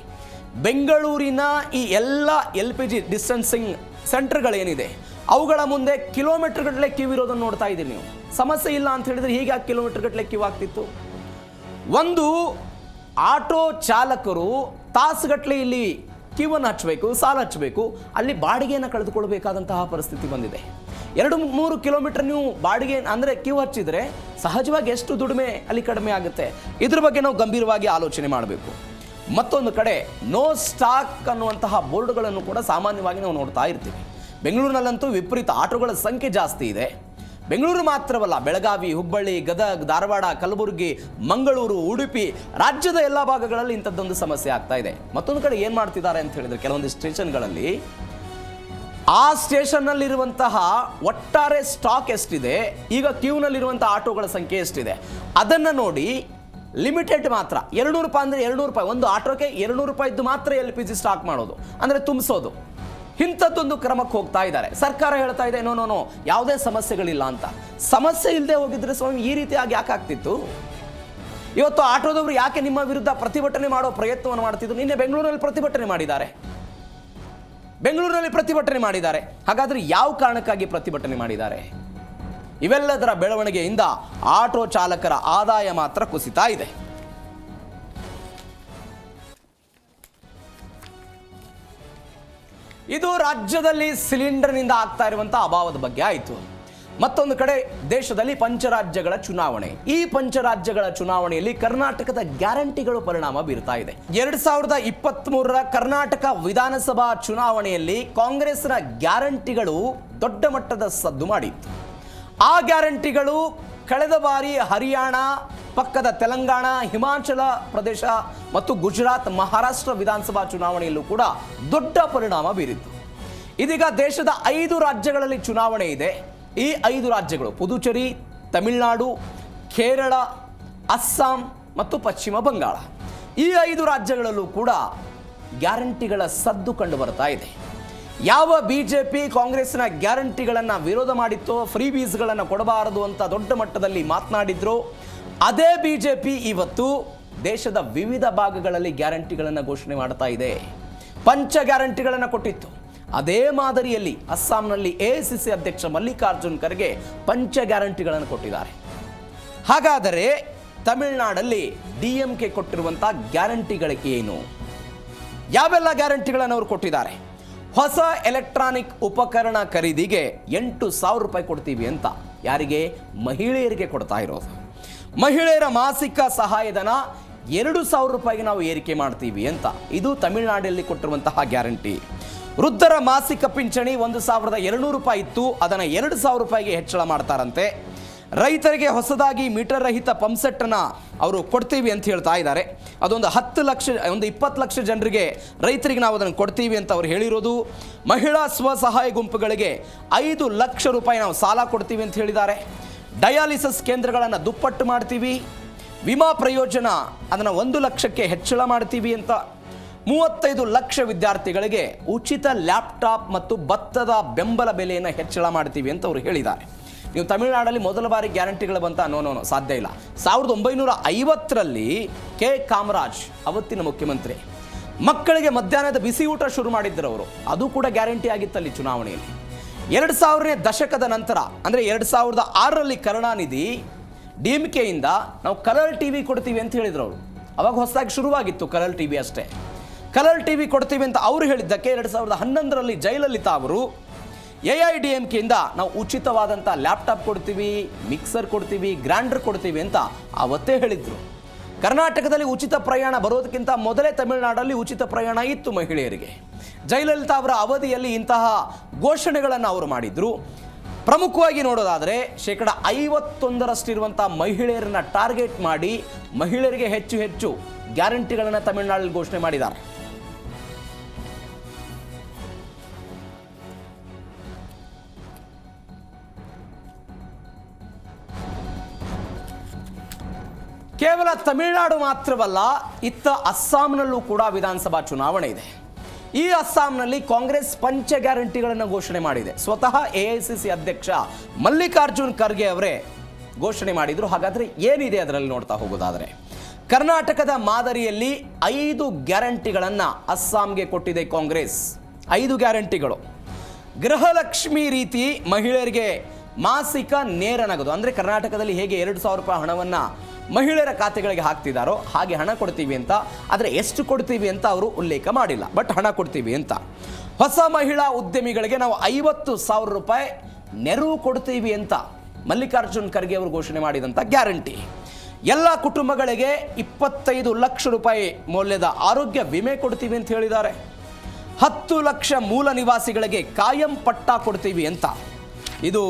ಬೆಂಗಳೂರಿನ ಈ ಎಲ್ಲ LPG ಡಿಸ್ಟೆನ್ಸಿಂಗ್ ಸೆಂಟರ್ಗಳೇನಿದೆ ಅವುಗಳ ಮುಂದೆ ಕಿಲೋಮೀಟರ್ ಗಟ್ಟಲೆ ಕ್ಯೂ ಇರೋದನ್ನು ನೋಡ್ತಾ ಇದ್ದೀರಿ ನೀವು. ಸಮಸ್ಯೆ ಇಲ್ಲ ಅಂತ ಹೇಳಿದ್ರೆ ಹೀಗೆ ಕಿಲೋಮೀಟರ್ ಗಟ್ಟಲೆ ಕ್ಯೂ ಆಗ್ತಿತ್ತು. ಒಂದು ಆಟೋ ಚಾಲಕರು ತಾಸುಗಟ್ಟಲೆ ಇಲ್ಲಿ ಕ್ಯೂವನ್ನು ಹಚ್ಚಬೇಕು, ಸಾಲ ಹಚ್ಚಬೇಕು, ಅಲ್ಲಿ ಬಾಡಿಗೆಯನ್ನು ಕಳೆದುಕೊಳ್ಬೇಕಾದಂತಹ ಪರಿಸ್ಥಿತಿ ಬಂದಿದೆ. 2-3 ಕಿಲೋಮೀಟರ್ ನೀವು ಬಾಡಿಗೆ ಅಂದರೆ ಕ್ಯೂ ಹಚ್ಚಿದರೆ ಸಹಜವಾಗಿ ಎಷ್ಟು ದುಡಿಮೆ ಅಲ್ಲಿ ಕಡಿಮೆ ಆಗುತ್ತೆ. ಇದ್ರ ಬಗ್ಗೆ ನಾವು ಗಂಭೀರವಾಗಿ ಆಲೋಚನೆ ಮಾಡಬೇಕು. ಮತ್ತೊಂದು ಕಡೆ ನೋ ಸ್ಟಾಕ್ ಅನ್ನುವಂತಹ ಬೋರ್ಡ್ಗಳನ್ನು ಕೂಡ ಸಾಮಾನ್ಯವಾಗಿ ನಾವು ನೋಡ್ತಾ ಇರ್ತೀವಿ. ಬೆಂಗಳೂರಿನಲ್ಲಂತೂ ವಿಪರೀತ ಆಟೋಗಳ ಸಂಖ್ಯೆ ಜಾಸ್ತಿ ಇದೆ. ಬೆಂಗಳೂರು ಮಾತ್ರವಲ್ಲ, ಬೆಳಗಾವಿ, ಹುಬ್ಬಳ್ಳಿ, ಗದಗ, ಧಾರವಾಡ, ಕಲಬುರಗಿ, ಮಂಗಳೂರು, ಉಡುಪಿ, ರಾಜ್ಯದ ಎಲ್ಲ ಭಾಗಗಳಲ್ಲಿ ಇಂಥದ್ದೊಂದು ಸಮಸ್ಯೆ ಆಗ್ತಾ ಇದೆ. ಮತ್ತೊಂದು ಕಡೆ ಏನು ಮಾಡ್ತಿದ್ದಾರೆ ಅಂತ ಹೇಳಿದ್ರೆ, ಕೆಲವೊಂದು ಸ್ಟೇಷನ್ಗಳಲ್ಲಿ ಆ ಸ್ಟೇಷನ್ನಲ್ಲಿರುವಂತಹ ಒಟ್ಟಾರೆ ಸ್ಟಾಕ್ ಎಷ್ಟಿದೆ, ಈಗ ಕ್ಯೂನಲ್ಲಿರುವಂಥ ಆಟೋಗಳ ಸಂಖ್ಯೆ ಎಷ್ಟಿದೆ ಅದನ್ನು ನೋಡಿ ಲಿಮಿಟೆಡ್ ಮಾತ್ರ 200 ರೂಪಾಯಿ ಅಂದರೆ 200 ರೂಪಾಯಿ, ಒಂದು ಆಟೋಕ್ಕೆ 200 ರೂಪಾಯಿದ್ದು ಮಾತ್ರ LPG ಸ್ಟಾಕ್ ಮಾಡೋದು, ಅಂದರೆ ತುಂಬಿಸೋದು. ಇಂಥದ್ದೊಂದು ಕ್ರಮಕ್ಕೆ ಹೋಗ್ತಾ ಇದ್ದಾರೆ. ಸರ್ಕಾರ ಹೇಳ್ತಾ ಇದೆ ನೋ ಯಾವುದೇ ಸಮಸ್ಯೆಗಳಿಲ್ಲ ಅಂತ. ಸಮಸ್ಯೆ ಇಲ್ಲದೆ ಹೋಗಿದ್ರೆ ಸ್ವಾಮಿ ಈ ರೀತಿಯಾಗಿ ಯಾಕೆ ಆಗ್ತಿತ್ತು? ಇವತ್ತು ಆಟೋದವರು ಯಾಕೆ ನಿಮ್ಮ ವಿರುದ್ಧ ಪ್ರತಿಭಟನೆ ಮಾಡೋ ಪ್ರಯತ್ನವನ್ನು ಮಾಡ್ತಿದ್ರು? ನಿನ್ನೆ ಬೆಂಗಳೂರಿನಲ್ಲಿ ಪ್ರತಿಭಟನೆ ಮಾಡಿದ್ದಾರೆ. ಹಾಗಾದ್ರೆ ಯಾವ ಕಾರಣಕ್ಕಾಗಿ ಪ್ರತಿಭಟನೆ ಮಾಡಿದ್ದಾರೆ? ಇವೆಲ್ಲದರ ಬೆಳವಣಿಗೆಯಿಂದ ಆಟೋ ಚಾಲಕರ ಆದಾಯ ಮಾತ್ರ ಕುಸಿತಾ ಇದೆ. ಇದು ರಾಜ್ಯದಲ್ಲಿ ಸಿಲಿಂಡರ್ನಿಂದ ಆಗ್ತಾ ಇರುವಂತಹ ಅಭಾವದ ಬಗ್ಗೆ ಆಯಿತು. ಮತ್ತೊಂದು ಕಡೆ ದೇಶದಲ್ಲಿ ಪಂಚರಾಜ್ಯಗಳ ಚುನಾವಣೆ. ಈ ಪಂಚರಾಜ್ಯಗಳ ಚುನಾವಣೆಯಲ್ಲಿ ಕರ್ನಾಟಕದ ಗ್ಯಾರಂಟಿಗಳು ಪರಿಣಾಮ ಬೀರ್ತಾ ಇದೆ. 2023ರ ಕರ್ನಾಟಕ ವಿಧಾನಸಭಾ ಚುನಾವಣೆಯಲ್ಲಿ ಕಾಂಗ್ರೆಸ್ನ ಗ್ಯಾರಂಟಿಗಳು ದೊಡ್ಡ ಮಟ್ಟದ ಸದ್ದು ಮಾಡಿತ್ತು. ಆ ಗ್ಯಾರಂಟಿಗಳು ಕಳೆದ ಬಾರಿ ಹರಿಯಾಣ, ಪಕ್ಕದ ತೆಲಂಗಾಣ, ಹಿಮಾಚಲ ಪ್ರದೇಶ ಮತ್ತು ಗುಜರಾತ್, ಮಹಾರಾಷ್ಟ್ರ ವಿಧಾನಸಭಾ ಚುನಾವಣೆಯಲ್ಲೂ ಕೂಡ ದೊಡ್ಡ ಪರಿಣಾಮ ಬೀರಿತ್ತು. ಇದೀಗ ದೇಶದ 5 ರಾಜ್ಯಗಳಲ್ಲಿ ಚುನಾವಣೆ ಇದೆ. ಈ 5 ರಾಜ್ಯಗಳು ಪುದುಚೇರಿ, ತಮಿಳುನಾಡು, ಕೇರಳ, ಅಸ್ಸಾಂ ಮತ್ತು ಪಶ್ಚಿಮ ಬಂಗಾಳ. ಈ 5 ರಾಜ್ಯಗಳಲ್ಲೂ ಕೂಡ ಗ್ಯಾರಂಟಿಗಳ ಸದ್ದು ಕಂಡು ಬರ್ತಾ ಇದೆ. ಯಾವ BJP ಕಾಂಗ್ರೆಸ್ನ ಗ್ಯಾರಂಟಿಗಳನ್ನು ವಿರೋಧ ಮಾಡಿತ್ತೋ, ಫ್ರೀ ಬೀಸ್ಗಳನ್ನು ಕೊಡಬಾರದು ಅಂತ ದೊಡ್ಡ ಮಟ್ಟದಲ್ಲಿ ಮಾತನಾಡಿದ್ರು, ಅದೇ BJP ಇವತ್ತು ದೇಶದ ವಿವಿಧ ಭಾಗಗಳಲ್ಲಿ ಗ್ಯಾರಂಟಿಗಳನ್ನು ಘೋಷಣೆ ಮಾಡ್ತಾ ಇದೆ. ಪಂಚ ಗ್ಯಾರಂಟಿಗಳನ್ನು ಕೊಟ್ಟಿತ್ತು. ಅದೇ ಮಾದರಿಯಲ್ಲಿ ಅಸ್ಸಾಂನಲ್ಲಿ AICC ಅಧ್ಯಕ್ಷ ಮಲ್ಲಿಕಾರ್ಜುನ್ ಖರ್ಗೆ ಪಂಚ ಗ್ಯಾರಂಟಿಗಳನ್ನು ಕೊಟ್ಟಿದ್ದಾರೆ. ಹಾಗಾದರೆ ತಮಿಳುನಾಡಲ್ಲಿ DMK ಕೊಟ್ಟಿರುವಂತಹ ಗ್ಯಾರಂಟಿಗಳು ಏನು? ಯಾವೆಲ್ಲ ಗ್ಯಾರಂಟಿಗಳನ್ನು ಅವರು ಕೊಟ್ಟಿದ್ದಾರೆ? ಹೊಸ ಎಲೆಕ್ಟ್ರಾನಿಕ್ ಉಪಕರಣ ಖರೀದಿಗೆ 8,000 ರೂಪಾಯಿ ಕೊಡ್ತೀವಿ ಅಂತ. ಯಾರಿಗೆ? ಮಹಿಳೆಯರಿಗೆ ಕೊಡ್ತಾ ಇರೋದು. ಮಹಿಳೆಯರ ಮಾಸಿಕ ಸಹಾಯಧನ 2,000 ರೂಪಾಯಿಗೆ ನಾವು ಏರಿಕೆ ಮಾಡ್ತೀವಿ ಅಂತ. ಇದು ತಮಿಳುನಾಡಲ್ಲಿ ಕೊಟ್ಟಿರುವಂತಹ ಗ್ಯಾರಂಟಿ. ವೃದ್ಧರ ಮಾಸಿಕ ಪಿಂಚಣಿ 1,200 ರೂಪಾಯಿ ಇತ್ತು, ಅದನ್ನು 2,000 ರೂಪಾಯಿಗೆ ಹೆಚ್ಚಳ ಮಾಡ್ತಾರಂತೆ. ರೈತರಿಗೆ ಹೊಸದಾಗಿ ಮೀಟರ್ ರಹಿತ ಪಂಪ್ಸೆಟ್ಟನ್ನು ಅವರು ಕೊಡ್ತೀವಿ ಅಂತ ಹೇಳ್ತಾ ಇದ್ದಾರೆ. ಅದೊಂದು 10 ಲಕ್ಷ, ಒಂದು 20 ಲಕ್ಷ ಜನರಿಗೆ, ರೈತರಿಗೆ ನಾವು ಅದನ್ನು ಕೊಡ್ತೀವಿ ಅಂತ ಅವ್ರು ಹೇಳಿರೋದು. ಮಹಿಳಾ ಸ್ವಸಹಾಯ ಗುಂಪುಗಳಿಗೆ 5 ಲಕ್ಷ ರೂಪಾಯಿ ನಾವು ಸಾಲ ಕೊಡ್ತೀವಿ ಅಂತ ಹೇಳಿದ್ದಾರೆ. ಡಯಾಲಿಸಿಸ್ ಕೇಂದ್ರಗಳನ್ನು ದುಪ್ಪಟ್ಟು ಮಾಡ್ತೀವಿ. ವಿಮಾ ಪ್ರಯೋಜನ ಅದನ್ನು 1 ಲಕ್ಷಕ್ಕೆ ಹೆಚ್ಚಳ ಮಾಡ್ತೀವಿ ಅಂತ. 35 ಲಕ್ಷ ವಿದ್ಯಾರ್ಥಿಗಳಿಗೆ ಉಚಿತ ಲ್ಯಾಪ್ಟಾಪ್ ಮತ್ತು ಭತ್ತದ ಬೆಂಬಲ ಬೆಲೆಯನ್ನು ಹೆಚ್ಚಳ ಮಾಡ್ತೀವಿ ಅಂತ ಅವರು ಹೇಳಿದ್ದಾರೆ. ನೀವು ತಮಿಳುನಾಡಲ್ಲಿ ಮೊದಲ ಬಾರಿ ಗ್ಯಾರಂಟಿಗಳು ಬಂತ? ನೋ ಸಾಧ್ಯ ಇಲ್ಲ. 1950ರಲ್ಲಿ ಕೆ ಕಾಮರಾಜ್ ಅವತ್ತಿನ ಮುಖ್ಯಮಂತ್ರಿ ಮಕ್ಕಳಿಗೆ ಮಧ್ಯಾಹ್ನದ ಬಿಸಿ ಊಟ ಶುರು ಮಾಡಿದ್ರು ಅವರು. ಅದು ಕೂಡ ಗ್ಯಾರಂಟಿ ಆಗಿತ್ತಲ್ಲಿ ಚುನಾವಣೆಯಲ್ಲಿ. 2000ನೇ ದಶಕದ ನಂತರ ಅಂದರೆ 2006ರಲ್ಲಿ ಕರುಣಾನಿಧಿ DMKಯಿಂದ ನಾವು ಕಲರ್ TV ಕೊಡ್ತೀವಿ ಅಂತ ಹೇಳಿದ್ರು ಅವರು. ಅವಾಗ ಹೊಸದಾಗಿ ಶುರುವಾಗಿತ್ತು ಕಲರ್ TV ಅಷ್ಟೇ. ಕಲರ್ TV ಕೊಡ್ತೀವಿ ಅಂತ ಅವರು ಹೇಳಿದ್ದಕ್ಕೆ 2011ರಲ್ಲಿ ಜೈಲಲ್ಲಿದ್ದ ಅವರು AIADMKಯಿಂದ ನಾವು ಉಚಿತವಾದಂಥ ಲ್ಯಾಪ್ಟಾಪ್ ಕೊಡ್ತೀವಿ, ಮಿಕ್ಸರ್ ಕೊಡ್ತೀವಿ, ಗ್ರೈಂಡರ್ ಕೊಡ್ತೀವಿ ಅಂತ ಅವತ್ತೇ ಹೇಳಿದ್ರು. ಕರ್ನಾಟಕದಲ್ಲಿ ಉಚಿತ ಪ್ರಯಾಣ ಬರೋದಕ್ಕಿಂತ ಮೊದಲೇ ತಮಿಳುನಾಡಲ್ಲಿ ಉಚಿತ ಪ್ರಯಾಣ ಇತ್ತು ಮಹಿಳೆಯರಿಗೆ. ಜಯಲಲಿತಾ ಅವರ ಅವಧಿಯಲ್ಲಿ ಇಂತಹ ಘೋಷಣೆಗಳನ್ನು ಅವರು ಮಾಡಿದ್ರು. ಪ್ರಮುಖವಾಗಿ ನೋಡೋದಾದರೆ 51%ರಷ್ಟಿರುವಂಥ ಮಹಿಳೆಯರನ್ನ ಟಾರ್ಗೆಟ್ ಮಾಡಿ ಮಹಿಳೆಯರಿಗೆ ಹೆಚ್ಚು ಗ್ಯಾರಂಟಿಗಳನ್ನು ತಮಿಳುನಾಡಲ್ಲಿ ಘೋಷಣೆ ಮಾಡಿದ್ದಾರೆ. ಕೇವಲ ತಮಿಳುನಾಡು ಮಾತ್ರವಲ್ಲ, ಇತ್ತ ಅಸ್ಸಾಂನಲ್ಲೂ ಕೂಡ ವಿಧಾನಸಭಾ ಚುನಾವಣೆ ಇದೆ. ಈ ಅಸ್ಸಾಂನಲ್ಲಿ ಕಾಂಗ್ರೆಸ್ ಪಂಚ ಗ್ಯಾರಂಟಿಗಳನ್ನು ಘೋಷಣೆ ಮಾಡಿದೆ. ಸ್ವತಃ ಎಐಸಿಸಿ ಅಧ್ಯಕ್ಷ ಮಲ್ಲಿಕಾರ್ಜುನ್ ಖರ್ಗೆ ಅವರೇ ಘೋಷಣೆ ಮಾಡಿದ್ರು. ಹಾಗಾದ್ರೆ ಏನಿದೆ ಅದರಲ್ಲಿ ನೋಡ್ತಾ ಹೋಗೋದಾದ್ರೆ, ಕರ್ನಾಟಕದ ಮಾದರಿಯಲ್ಲಿ 5 ಗ್ಯಾರಂಟಿಗಳನ್ನು ಅಸ್ಸಾಂಗೆ ಕೊಟ್ಟಿದೆ ಕಾಂಗ್ರೆಸ್. 5 ಗ್ಯಾರಂಟಿಗಳು. ಗೃಹಲಕ್ಷ್ಮಿ ರೀತಿ ಮಹಿಳೆಯರಿಗೆ ಮಾಸಿಕ ನೇರ ನಗದು, ಅಂದರೆ ಕರ್ನಾಟಕದಲ್ಲಿ ಹೇಗೆ 2,000 ರೂಪಾಯಿ ಹಣವನ್ನು ಮಹಿಳೆಯರ ಖಾತೆಗಳಿಗೆ ಹಾಕ್ತಿದ್ದಾರೋ ಹಾಗೆ ಹಣ ಕೊಡ್ತೀವಿ ಅಂತ. ಆದರೆ ಎಷ್ಟು ಕೊಡ್ತೀವಿ ಅಂತ ಅವರು ಉಲ್ಲೇಖ ಮಾಡಿಲ್ಲ, ಬಟ್ ಹಣ ಕೊಡ್ತೀವಿ ಅಂತ. ಹೊಸ ಮಹಿಳಾ ಉದ್ಯಮಿಗಳಿಗೆ ನಾವು 50,000 ರೂಪಾಯಿ ನೆರವು ಕೊಡ್ತೀವಿ ಅಂತ ಮಲ್ಲಿಕಾರ್ಜುನ್ ಖರ್ಗೆ ಅವರು ಘೋಷಣೆ ಮಾಡಿದಂಥ ಗ್ಯಾರಂಟಿ. ಎಲ್ಲ ಕುಟುಂಬಗಳಿಗೆ 25 ಲಕ್ಷ ರೂಪಾಯಿ ಮೌಲ್ಯದ ಆರೋಗ್ಯ ವಿಮೆ ಕೊಡ್ತೀವಿ ಅಂತ ಹೇಳಿದ್ದಾರೆ. 10 ಲಕ್ಷ ಮೂಲ ನಿವಾಸಿಗಳಿಗೆ ಕಾಯಂ ಪಟ್ಟ ಕೊಡ್ತೀವಿ ಅಂತ. ಇದು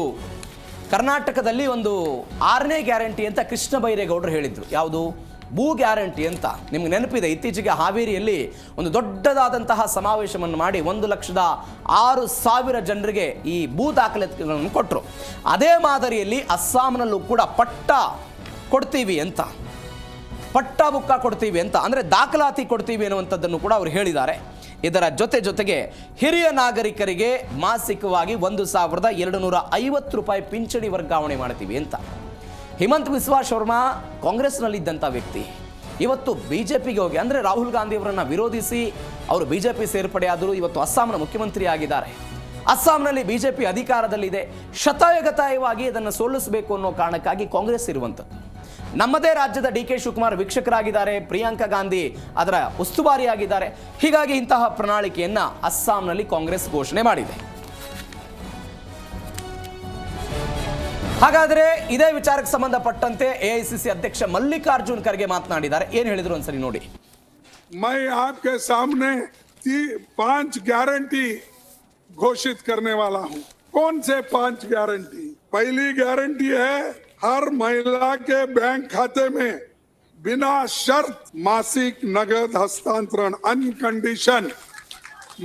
ಕರ್ನಾಟಕದಲ್ಲಿ ಒಂದು 6ನೇ ಗ್ಯಾರಂಟಿ ಅಂತ ಕೃಷ್ಣ ಬೈರೇಗೌಡರು ಹೇಳಿದ್ರು. ಯಾವುದು? ಭೂ ಗ್ಯಾರಂಟಿ ಅಂತ. ನಿಮ್ಗೆ ನೆನಪಿದೆ, ಇತ್ತೀಚೆಗೆ ಹಾವೇರಿಯಲ್ಲಿ ಒಂದು ದೊಡ್ಡದಾದಂತಹ ಸಮಾವೇಶವನ್ನು ಮಾಡಿ 1,06,000 ಜನರಿಗೆ ಈ ಭೂ ದಾಖಲೆಗಳನ್ನು ಕೊಟ್ಟರು. ಅದೇ ಮಾದರಿಯಲ್ಲಿ ಅಸ್ಸಾಂನಲ್ಲೂ ಕೂಡ ಪಟ್ಟ ಕೊಡ್ತೀವಿ ಅಂತ, ಪಟ್ಟ ಬುಕ್ಕ ಕೊಡ್ತೀವಿ ಅಂತ, ಅಂದರೆ ದಾಖಲಾತಿ ಕೊಡ್ತೀವಿ ಅನ್ನುವಂಥದ್ದನ್ನು ಕೂಡ ಅವರು ಹೇಳಿದ್ದಾರೆ. ಇದರ ಜೊತೆಗೆ ಹಿರಿಯ ನಾಗರಿಕರಿಗೆ ಮಾಸಿಕವಾಗಿ 1,250 ರೂಪಾಯಿ ಪಿಂಚಣಿ ವರ್ಗಾವಣೆ ಮಾಡ್ತೀವಿ ಅಂತ. ಹಿಮಂತ್ ಬಿಸ್ವಾ ಶರ್ಮಾ ಕಾಂಗ್ರೆಸ್ನಲ್ಲಿದ್ದಂಥ ವ್ಯಕ್ತಿ ಇವತ್ತು ಬಿಜೆಪಿಗೆ ಹೋಗಿ, ಅಂದರೆ ರಾಹುಲ್ ಗಾಂಧಿ ಅವರನ್ನು ವಿರೋಧಿಸಿ ಅವರು ಬಿಜೆಪಿ ಸೇರ್ಪಡೆಯಾದರು. ಇವತ್ತು ಅಸ್ಸಾಂನ ಮುಖ್ಯಮಂತ್ರಿ ಆಗಿದ್ದಾರೆ. ಅಸ್ಸಾಂನಲ್ಲಿ ಬಿಜೆಪಿ ಅಧಿಕಾರದಲ್ಲಿದೆ. ಶತಾಯಗತಾಯವಾಗಿ ಇದನ್ನು ಸೋಲಿಸಬೇಕು ಅನ್ನೋ ಕಾರಣಕ್ಕಾಗಿ ಕಾಂಗ್ರೆಸ್ ಇರುವಂಥದ್ದು. ನಮ್ಮದೇ ರಾಜ್ಯದ ಡಿ ಕೆ ಶಿವಕುಮಾರ್ ವೀಕ್ಷಕರಾಗಿದ್ದಾರೆ, ಪ್ರಿಯಾಂಕಾ ಗಾಂಧಿ ಅದರ ಉಸ್ತುವಾರಿಯಾಗಿದ್ದಾರೆ. ಹೀಗಾಗಿ ಇಂತಹ ಪ್ರಣಾಳಿಕೆಯನ್ನು ಅಸ್ಸಾಂನಲ್ಲಿ ಕಾಂಗ್ರೆಸ್ ಘೋಷಣೆ ಮಾಡಿದೆ. ಹಾಗಾದರೆ ಇದೇ ವಿಚಾರಕ್ಕೆ ಸಂಬಂಧಪಟ್ಟಂತೆ ಎಐಸಿಸಿ ಅಧ್ಯಕ್ಷ ಮಲ್ಲಿಕಾರ್ಜುನ್ ಖರ್ಗೆ ಮಾತನಾಡಿದ್ದಾರೆ. ಏನು ಹೇಳಿದ್ರು ಒಂದ್ಸರಿ ನೋಡಿ. मैं आपके सामने 5 गारंटी घोषित करने वाला हूं. कौन से 5 गारंटी? पहली गारंटी है हर महिला के बैंक खाते में बिना शर्त मासिक नगद हस्तांतरण, अनकंडीशन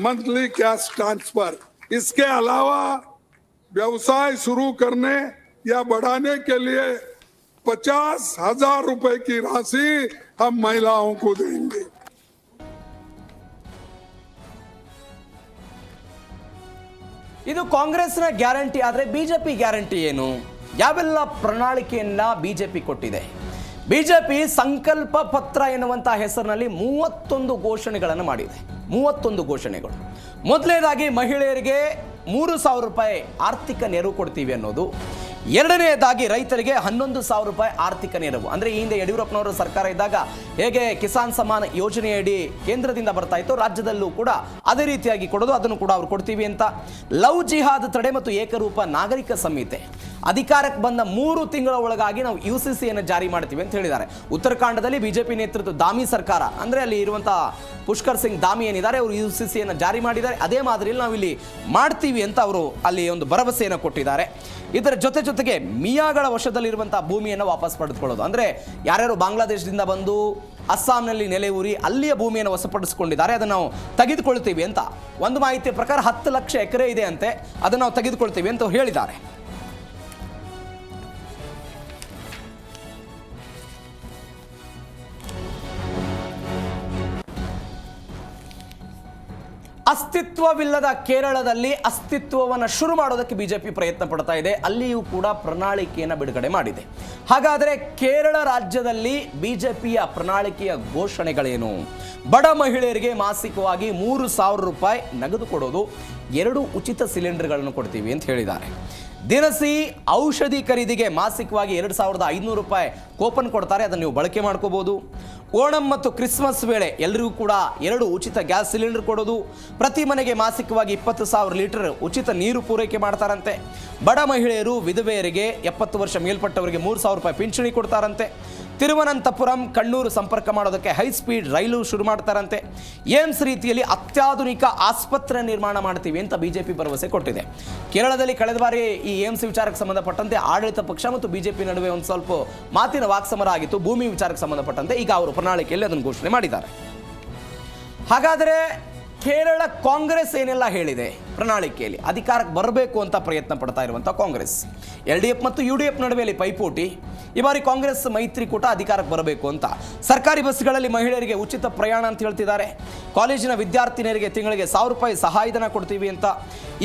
मंथली कैश ट्रांसफर. इसके अलावा व्यवसाय शुरू करने या बढ़ाने के लिए 50,000 रुपए की राशि हम महिलाओं को देंगे. ಇದು ಕಾಂಗ್ರೆಸ್ನ ಗ್ಯಾರಂಟಿ. ಆದರೆ ಬಿಜೆಪಿ ಗ್ಯಾರಂಟಿ ಏನು? ಯಾವೆಲ್ಲ ಪ್ರಣಾಳಿಕೆಯನ್ನ ಬಿಜೆಪಿ ಕೊಟ್ಟಿದೆ? ಬಿಜೆಪಿ ಸಂಕಲ್ಪ ಪತ್ರ ಎನ್ನುವಂತಹ ಹೆಸರಿನಲ್ಲಿ 31 ಘೋಷಣೆಗಳನ್ನು ಮಾಡಿದೆ. 31 ಘೋಷಣೆಗಳು. ಮೊದಲನೇದಾಗಿ ಮಹಿಳೆಯರಿಗೆ 3,000 ರೂಪಾಯಿ ಆರ್ಥಿಕ ನೆರವು ಕೊಡ್ತೀವಿ ಅನ್ನೋದು. ಎರಡನೆಯದಾಗಿ ರೈತರಿಗೆ 11,000 ರೂಪಾಯಿ ಆರ್ಥಿಕ ನೆರವು. ಅಂದರೆ ಈ ಹಿಂದೆ ಯಡಿಯೂರಪ್ಪನವರ ಸರ್ಕಾರ ಇದ್ದಾಗ ಹೇಗೆ ಕಿಸಾನ್ ಸಮ್ಮಾನ್ ಯೋಜನೆಯಡಿ ಕೇಂದ್ರದಿಂದ ಬರ್ತಾ ಇತ್ತು, ರಾಜ್ಯದಲ್ಲೂ ಕೂಡ ಅದೇ ರೀತಿಯಾಗಿ ಕೊಡೋದು, ಅದನ್ನು ಕೂಡ ಅವ್ರು ಕೊಡ್ತೀವಿ ಅಂತ. ಲವ್ ಜಿಹಾದ್ ತಡೆ ಮತ್ತು ಏಕರೂಪ ನಾಗರಿಕ ಸಂಹಿತೆ ಅಧಿಕಾರಕ್ಕೆ ಬಂದ 3 ತಿಂಗಳ ಒಳಗಾಗಿ ನಾವು UCCಯನ್ನು ಜಾರಿ ಮಾಡ್ತೀವಿ ಅಂತ ಹೇಳಿದ್ದಾರೆ. ಉತ್ತರಾಖಂಡದಲ್ಲಿ ಬಿಜೆಪಿ ನೇತೃತ್ವ ದಾಮಿ ಸರ್ಕಾರ, ಅಂದರೆ ಅಲ್ಲಿ ಇರುವಂತಹ ಪುಷ್ಕರ್ ಸಿಂಗ್ ದಾಮಿ ಏನಿದ್ದಾರೆ, ಅವರು UCCಯನ್ನು ಜಾರಿ ಮಾಡಿದ್ದಾರೆ. ಅದೇ ಮಾದರಿಯಲ್ಲಿ ನಾವು ಇಲ್ಲಿ ಮಾಡ್ತೀವಿ ಅಂತ ಅವರು ಅಲ್ಲಿ ಒಂದು ಭರವಸೆಯನ್ನು ಕೊಟ್ಟಿದ್ದಾರೆ. ಇದರ ಜೊತೆಗೆ ಮಿಯಾಗಳ ವಶದಲ್ಲಿರುವಂತಹ ಭೂಮಿಯನ್ನು ವಾಪಸ್ ಪಡೆದುಕೊಳ್ಳೋದು, ಅಂದರೆ ಯಾರ್ಯಾರು ಬಾಂಗ್ಲಾದೇಶದಿಂದ ಬಂದು ಅಸ್ಸಾಂನಲ್ಲಿ ನೆಲೆ ಊರಿ ಅಲ್ಲಿಯ ಭೂಮಿಯನ್ನು ವಶಪಡಿಸಿಕೊಂಡಿದ್ದಾರೆ, ಅದನ್ನು ನಾವು ತೆಗೆದುಕೊಳ್ತೀವಿ ಅಂತ. ಒಂದು ಮಾಹಿತಿಯ ಪ್ರಕಾರ 10 ಲಕ್ಷ ಎಕರೆ ಇದೆ ಅಂತೆ, ಅದನ್ನು ನಾವು ತೆಗೆದುಕೊಳ್ತೀವಿ ಅಂತ ಹೇಳಿದ್ದಾರೆ. ಅಸ್ತಿತ್ವವಿಲ್ಲದ ಕೇರಳದಲ್ಲಿ ಅಸ್ತಿತ್ವವನ್ನು ಶುರು ಮಾಡೋದಕ್ಕೆ ಬಿಜೆಪಿ ಪ್ರಯತ್ನ ಪಡ್ತಾ ಇದೆ. ಅಲ್ಲಿಯೂ ಕೂಡ ಪ್ರಣಾಳಿಕೆಯನ್ನು ಬಿಡುಗಡೆ ಮಾಡಿದೆ. ಹಾಗಾದರೆ ಕೇರಳ ರಾಜ್ಯದಲ್ಲಿ ಬಿಜೆಪಿಯ ಪ್ರಣಾಳಿಕೆಯ ಘೋಷಣೆಗಳೇನು? ಬಡ ಮಹಿಳೆಯರಿಗೆ ಮಾಸಿಕವಾಗಿ 3,000 ರೂಪಾಯಿ ನಗದು ಕೊಡೋದು, 2 ಉಚಿತ ಸಿಲಿಂಡರ್ಗಳನ್ನು ಕೊಡ್ತೀವಿ ಅಂತ ಹೇಳಿದ್ದಾರೆ. ದಿನಸಿ ಔಷಧಿ ಖರೀದಿಗೆ ಮಾಸಿಕವಾಗಿ 2,500 ರೂಪಾಯಿ ಕೂಪನ್ ಕೊಡ್ತಾರೆ, ಅದನ್ನು ನೀವು ಬಳಕೆ ಮಾಡ್ಕೋಬಹುದು. ಓಣಂ ಮತ್ತು ಕ್ರಿಸ್ಮಸ್ ವೇಳೆ ಎಲ್ಲರಿಗೂ ಕೂಡ 2 ಉಚಿತ ಗ್ಯಾಸ್ ಸಿಲಿಂಡರ್ ಕೊಡೋದು. ಪ್ರತಿ ಮನೆಗೆ ಮಾಸಿಕವಾಗಿ 20,000 ಲೀಟರ್ ಉಚಿತ ನೀರು ಪೂರೈಕೆ ಮಾಡ್ತಾರಂತೆ. ಬಡ ಮಹಿಳೆಯರು, ವಿಧವೆಯರಿಗೆ, 70 ವರ್ಷ ಮೇಲ್ಪಟ್ಟವರಿಗೆ 3,000 ರೂಪಾಯಿ ಪಿಂಚಣಿ ಕೊಡ್ತಾರಂತೆ. ತಿರುವನಂತಪುರಂ ಕಣ್ಣೂರು ಸಂಪರ್ಕ ಮಾಡೋದಕ್ಕೆ ಹೈ ಸ್ಪೀಡ್ ರೈಲು ಶುರು ಮಾಡ್ತಾರಂತೆ. ಏಮ್ಸ್ ರೀತಿಯಲ್ಲಿ ಅತ್ಯಾಧುನಿಕ ಆಸ್ಪತ್ರೆ ನಿರ್ಮಾಣ ಮಾಡ್ತೀವಿ ಅಂತ ಬಿಜೆಪಿ ಭರವಸೆ ಕೊಟ್ಟಿದೆ. ಕೇರಳದಲ್ಲಿ ಕಳೆದ ಬಾರಿ ಈ ಏಮ್ಸ್ ವಿಚಾರಕ್ಕೆ ಸಂಬಂಧಪಟ್ಟಂತೆ ಆಡಳಿತ ಪಕ್ಷ ಮತ್ತು ಬಿಜೆಪಿ ನಡುವೆ ಒಂದು ಸ್ವಲ್ಪ ಮಾತಿನ ವಾಕ್ಸಮರ ಆಗಿತ್ತು. ಭೂಮಿ ವಿಚಾರಕ್ಕೆ ಸಂಬಂಧಪಟ್ಟಂತೆ ಈಗ ಅವರು ಪ್ರಣಾಳಿಕೆಯಲ್ಲಿ ಅದನ್ನು ಘೋಷಣೆ ಮಾಡಿದ್ದಾರೆ. ಹಾಗಾದರೆ ಕೇರಳ ಕಾಂಗ್ರೆಸ್ ಏನೆಲ್ಲ ಹೇಳಿದೆ ಪ್ರಣಾಳಿಕೆಯಲ್ಲಿ, ಅಧಿಕಾರಕ್ಕೆ ಬರಬೇಕು ಅಂತ ಪ್ರಯತ್ನ ಪಡ್ತಾ ಇರುವಂಥ ಕಾಂಗ್ರೆಸ್, LDF ಮತ್ತು UDF ನಡುವೆಯಲ್ಲಿ ಪೈಪೋಟಿ. ಈ ಬಾರಿ ಕಾಂಗ್ರೆಸ್ ಮೈತ್ರಿಕೂಟ ಅಧಿಕಾರಕ್ಕೆ ಬರಬೇಕು ಅಂತ ಸರ್ಕಾರಿ ಬಸ್ಗಳಲ್ಲಿ ಮಹಿಳೆಯರಿಗೆ ಉಚಿತ ಪ್ರಯಾಣ ಅಂತ ಹೇಳ್ತಿದ್ದಾರೆ. ಕಾಲೇಜಿನ ವಿದ್ಯಾರ್ಥಿನಿಯರಿಗೆ ತಿಂಗಳಿಗೆ 1,000 ರೂಪಾಯಿ ಸಹಾಯಧನ ಕೊಡ್ತೀವಿ ಅಂತ,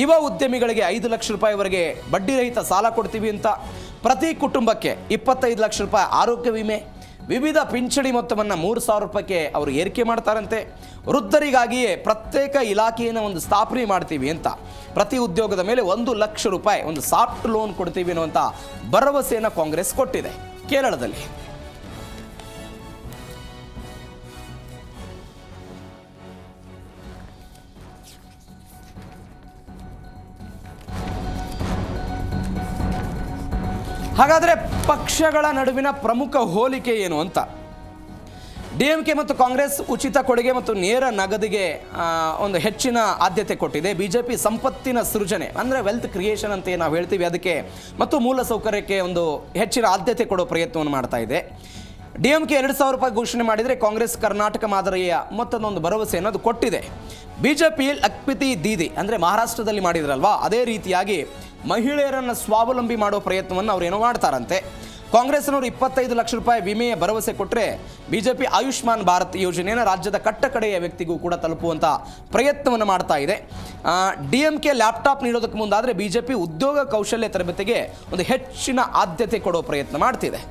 ಯುವ ಉದ್ಯಮಿಗಳಿಗೆ 5 ಲಕ್ಷ ರೂಪಾಯಿವರೆಗೆ ಬಡ್ಡಿರಹಿತ ಸಾಲ ಕೊಡ್ತೀವಿ ಅಂತ, ಪ್ರತಿ ಕುಟುಂಬಕ್ಕೆ 25 ಲಕ್ಷ ರೂಪಾಯಿ ಆರೋಗ್ಯ ವಿಮೆ, ವಿವಿಧ ಪಿಂಚಣಿ ಮೊತ್ತವನ್ನು 3,000 ರೂಪಾಯಿಗೆ ಅವರು ಏರಿಕೆ ಮಾಡ್ತಾರಂತೆ. ವೃದ್ಧರಿಗಾಗಿಯೇ ಪ್ರತ್ಯೇಕ ಇಲಾಖೆಯನ್ನು ಒಂದು ಸ್ಥಾಪನೆ ಮಾಡ್ತೀವಿ ಅಂತ, ಪ್ರತಿ ಉದ್ಯೋಗದ ಮೇಲೆ 1 ಲಕ್ಷ ರೂಪಾಯಿ ಒಂದು ಸಾಫ್ಟ್ ಲೋನ್ ಕೊಡ್ತೀವಿ ಅನ್ನುವಂಥ ಭರವಸೆಯನ್ನು ಕಾಂಗ್ರೆಸ್ ಕೊಟ್ಟಿದೆ ಕೇರಳದಲ್ಲಿ. ಹಾಗಾದರೆ ಪಕ್ಷಗಳ ನಡುವಿನ ಪ್ರಮುಖ ಹೋಲಿಕೆ ಏನು ಅಂತ, DMK ಮತ್ತು ಕಾಂಗ್ರೆಸ್ ಉಚಿತ ಕೊಡುಗೆ ಮತ್ತು ನೇರ ನಗದಿಗೆ ಒಂದು ಹೆಚ್ಚಿನ ಆದ್ಯತೆ ಕೊಟ್ಟಿದೆ. BJP ಸಂಪತ್ತಿನ ಸೃಜನೆ ಅಂದರೆ ವೆಲ್ತ್ ಕ್ರಿಯೇಷನ್ ಅಂತ ನಾವು ಹೇಳ್ತೀವಿ ಅದಕ್ಕೆ, ಮತ್ತು ಮೂಲ ಸೌಕರ್ಯಕ್ಕೆ ಒಂದು ಹೆಚ್ಚಿನ ಆದ್ಯತೆ ಕೊಡೋ ಪ್ರಯತ್ನವನ್ನು ಮಾಡ್ತಾ ಇದೆ. DMK 2,000 ರೂಪಾಯಿ ಘೋಷಣೆ ಮಾಡಿದರೆ ಕಾಂಗ್ರೆಸ್ ಕರ್ನಾಟಕ ಮಾದರಿಯ ಮೊತ್ತದೊಂದು ಭರವಸೆ ಅನ್ನೋದು ಕೊಟ್ಟಿದೆ. BJP ಲಖ್ಪತಿ ದೀದಿ ಅಂದರೆ ಮಹಾರಾಷ್ಟ್ರದಲ್ಲಿ ಮಾಡಿದ್ರಲ್ವಾ, ಅದೇ ರೀತಿಯಾಗಿ ಮಹಿಳೆಯರನ್ನು ಸ್ವಾವಲಂಬಿ ಮಾಡೋ ಪ್ರಯತ್ನವನ್ನು ಅವರೇನೋ ಮಾಡ್ತಾರಂತೆ. ಕಾಂಗ್ರೆಸ್ನವರು 25 ಲಕ್ಷ ರೂಪಾಯಿ ವಿಮೆಯ ಭರವಸೆ ಕೊಟ್ಟರೆ, BJP ಆಯುಷ್ಮಾನ್ ಭಾರತ್ ಯೋಜನೆಯನ್ನು ರಾಜ್ಯದ ಕಟ್ಟಕಡೆಯ ವ್ಯಕ್ತಿಗೂ ಕೂಡ ತಲುಪುವಂಥ ಪ್ರಯತ್ನವನ್ನು ಮಾಡ್ತಾ ಇದೆ. DMK ಲ್ಯಾಪ್ಟಾಪ್ ನೀಡೋದಕ್ಕೆ ಮುಂದಾದರೆ BJP ಉದ್ಯೋಗ ಕೌಶಲ್ಯ ತರಬೇತಿಗೆ ಒಂದು ಹೆಚ್ಚಿನ ಆದ್ಯತೆ ಕೊಡೋ ಪ್ರಯತ್ನ ಮಾಡ್ತಿದೆ.